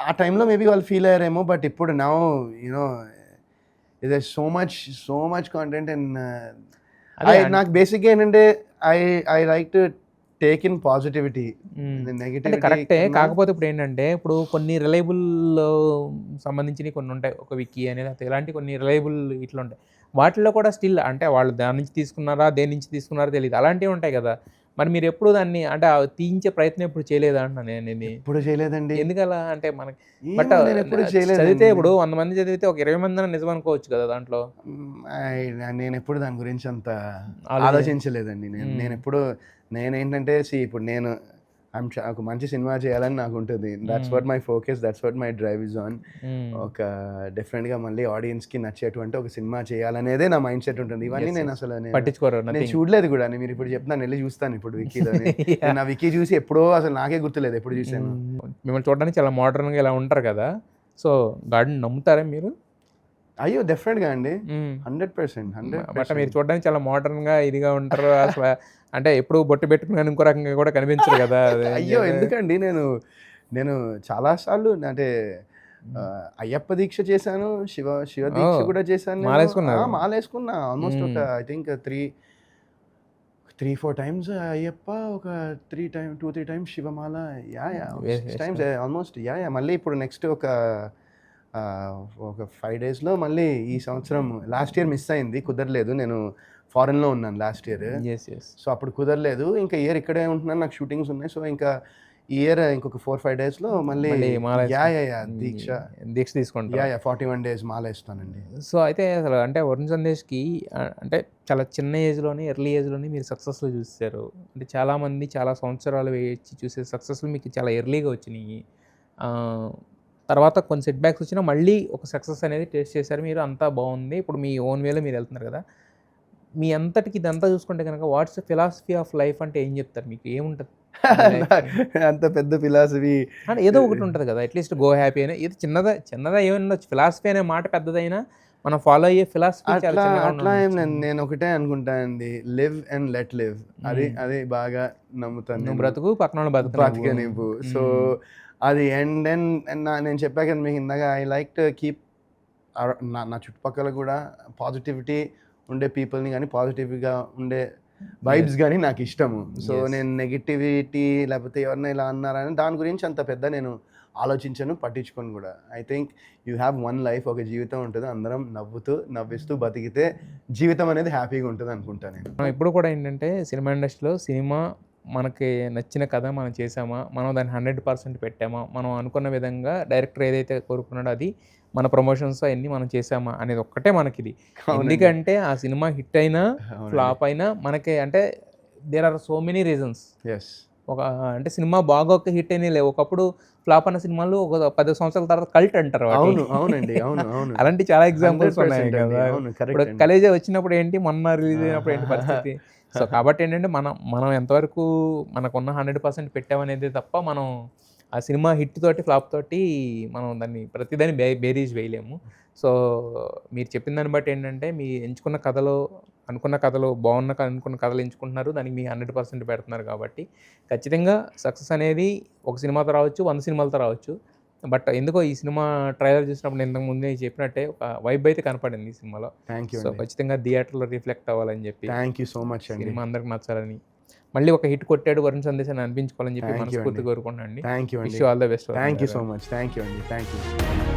ఆ టైంలో మేబీ వాళ్ళు ఫీల్ అయ్యారేమో. బట్ ఇప్పుడు now you know it is so much content. And నాకు బేసిక్గా ఏంటంటే I like to take in positivity, negativity కరెక్టే. కాకపోతే ఇప్పుడు ఏంటంటే ఇప్పుడు కొన్ని రిలయబుల్ సంబంధించినవి కొన్ని ఉంటాయి, ఒక వికీ అనేది ఇలాంటి కొన్ని రిలయబుల్ ఇట్లా ఉంటాయి. వాటిల్లో కూడా స్టిల్ అంటే వాళ్ళు దాని నుంచి తీసుకున్నారా దేని నుంచి తీసుకున్నారో తెలియదు, అలాంటివి ఉంటాయి కదా. మరి మీరు ఎప్పుడు దాన్ని అంటే తీయించే ప్రయత్నం ఎప్పుడు చేయలేదా అంటున్నా నేను? ఎప్పుడు చేయలేదండి. ఎందుకలా అంటే మనకి బట్ చదివితే ఇప్పుడు 100 మంది చదివితే ఒక 20 మంది నిజం అనుకోవచ్చు కదా దాంట్లో. నేను ఎప్పుడు దాని గురించి అంత ఆలోచించలేదండి. నేను ఎప్పుడు నేనేంటంటే ఇప్పుడు నేను ఒక మంచి సినిమా చేయాలని నాకు ఉంటుంది. That's what my focus, that's what my drive is on. ఒక డిఫరెంట్గా మళ్ళీ ఆడియన్స్కి నచ్చేటువంటి ఒక సినిమా చేయాలనేదే నా మైండ్ సెట్ ఉంటుంది. ఇవన్నీ నేను అసలు పట్టించుకోరు, నేను చూడలేదు కూడా. మీరు ఇప్పుడు చెప్తాను, వెళ్ళి చూస్తాను ఇప్పుడు వికీలో. నా వికీ చూసి ఎప్పుడో అసలు నాకే గుర్తులేదు ఎప్పుడు చూసాను. మిమ్మల్ని చూడడానికి చాలా మోడర్న్గా ఇలా ఉంటారు కదా, సో గార్డెన్ నమ్ముతారా మీరు? అయ్యో డెఫినెట్గా అండి, 100%. బట్ మీరు చూడడానికి చాలా మోడర్న్గా ఇదిగా ఉంటారు అసలు. అంటే ఎప్పుడు బొట్టు పెట్టుకుని ఇంకో రకంగా కూడా కనిపించరు కదా. అయ్యో ఎందుకండి, నేను చాలాసార్లు అంటే అయ్యప్ప దీక్ష చేశాను, శివ దీక్ష కూడా చేశాను. మాలేసుకున్నా ఆల్మోస్ట్ ఒక ఐ థింక్ 3-4 times అయ్యప్ప, ఒక 2-3 times శివమాల, 6 times ఆల్మోస్ట్. మళ్ళీ ఇప్పుడు నెక్స్ట్ ఒక 5 daysలో మళ్ళీ ఈ సంవత్సరం. లాస్ట్ ఇయర్ మిస్ అయింది, కుదరలేదు. నేను ఫారెన్లో ఉన్నాను లాస్ట్ ఇయర్. సో అప్పుడు కుదరలేదు. ఇంకా ఇయర్ ఇక్కడే ఉంటున్నాను, నాకు షూటింగ్స్ ఉన్నాయి. సో ఇంకా ఈ ఇయర్ ఇంకొక 4-5 daysలో మళ్ళీ దీక్ష తీసుకోండి. 41 days మాల వేస్తానండి. సో అయితే అసలు అంటే వరుణ్ సందేశ్కి అంటే చాలా చిన్న ఏజ్లోనే ఎర్లీ ఏజ్లోనే మీరు సక్సెస్లో చూసారు. అంటే చాలామంది చాలా సంవత్సరాలు వేచి చూసే సక్సెస్లు మీకు చాలా ఎర్లీగా వచ్చినాయి. తర్వాత కొన్ని సెట్ బ్యాక్స్ వచ్చినా మళ్ళీ ఒక సక్సెస్ అనేది టేస్ట్ చేశారు మీరు, అంతా బాగుంది. ఇప్పుడు మీ ఓన్ వేలో మీరు వెళ్తున్నారు కదా. మీ అంతటికి ఇదంతా చూసుకుంటే కనుక what's the philosophy of life అంటే ఏం చెప్తారు? మీకు ఏముంటుంది అంత పెద్ద ఫిలాసఫీ అంటే? ఏదో ఒకటి ఉంటుంది కదా, అట్లీస్ట్ గో హ్యాపీ అయినా, ఏదో చిన్నదా ఏమైనా ఫిలాసఫీ అనే మాట పెద్దదైనా మనం ఫాలో అయ్యే ఫిలాసఫీ అట్లా ఏం నేను ఒకటే అనుకుంటానండి, లివ్ అండ్ లెట్ లివ్. అది బాగా నమ్ముతాను. నువ్వు బ్రతుకు, పక్కన బతకనివ్వు. సో అది అండ్ నేను చెప్పాక మీకు ఇందాక ఐ లైక్ టు కీప్ నా చుట్టుపక్కల కూడా పాజిటివిటీ ఉండే పీపుల్ని కానీ పాజిటివ్గా ఉండే వైబ్స్ కానీ నాకు ఇష్టము. సో నేను నెగిటివిటీ లేకపోతే ఎవరన్నా ఇలా అన్నారని దాని గురించి అంత పెద్ద నేను ఆలోచించను, పట్టించుకొని కూడా. I think you have one life, ఒక జీవితం ఉంటుంది, అందరం నవ్విస్తూ బతికితే జీవితం అనేది హ్యాపీగా ఉంటుంది అనుకుంటాను నేను. మనం ఇప్పుడు కూడా ఏంటంటే సినిమా ఇండస్ట్రీలో సినిమా మనకి నచ్చిన కథ మనం చేసామా, మనం దాన్ని 100% పెట్టామా, మనం అనుకున్న విధంగా డైరెక్టర్ ఏదైతే కోరుకున్నాడో అది మన ప్రమోషన్స్ అవన్నీ మనం చేసామా అనేది ఒక్కటే మనకిది. ఎందుకంటే ఆ సినిమా హిట్ అయినా ఫ్లాప్ అయినా మనకి అంటే there are so many reasons. ఒక అంటే సినిమా బాగోక హిట్ అయినా లేవు, ఒకప్పుడు ఫ్లాప్ అన్న సినిమాలు ఒక 10 సంవత్సరాల తర్వాత కల్ట్ అంటారు. అవునండి, అవును. అలాంటి చాలా ఎగ్జాంపుల్స్ ఉన్నాయి కదా. అవును, ఇప్పుడు కలేజా వచ్చినప్పుడు ఏంటి, మొన్న రిలీజ్ అయినప్పుడు ఏంటి పరిస్థితి. సో కాబట్టి ఏంటంటే మనం ఎంతవరకు మనకున్న 100% పెట్టామనేది తప్ప మనం ఆ సినిమా హిట్ తోటి ఫ్లాప్ తోటి మనం దాన్ని ప్రతిదాన్ని బేరీజ్ వేయలేము. సో మీరు చెప్పిన దాన్ని బట్టి ఏంటంటే మీ ఎంచుకున్న కథలో అనుకున్న కథలు అనుకున్న కథలు ఎంచుకుంటున్నారు, దానికి మీ 100% పెడుతున్నారు. కాబట్టి ఖచ్చితంగా సక్సెస్ అనేది ఒక సినిమాతో రావచ్చు, 100 సినిమాలతో రావచ్చు. బట్ ఎందుకో ఈ సినిమా ట్రైలర్ చూసినప్పుడు నేను ఇంతకు ముందే చెప్పినట్టే ఒక వైబ్ అయితే కనపడింది ఈ సినిమాలో. సో ఖచ్చితంగా థియేటర్లో రిఫ్లెక్ట్ అవ్వాలని చెప్పి, థ్యాంక్ యూ సో మచ్ అండి, సినిమా అందరికి నచ్చాలని, మళ్ళీ ఒక హిట్ కొట్టాడు వరుణ్ సందేశ్ అని అనిపించుకోవాలని చెప్పి మనస్ఫూర్తిగా కోరుకుంటున్నాను అండి. థ్యాంక్ యూ అండి, wish you all the best. Thank you so much, thank you అండి, థ్యాంక్ యూ.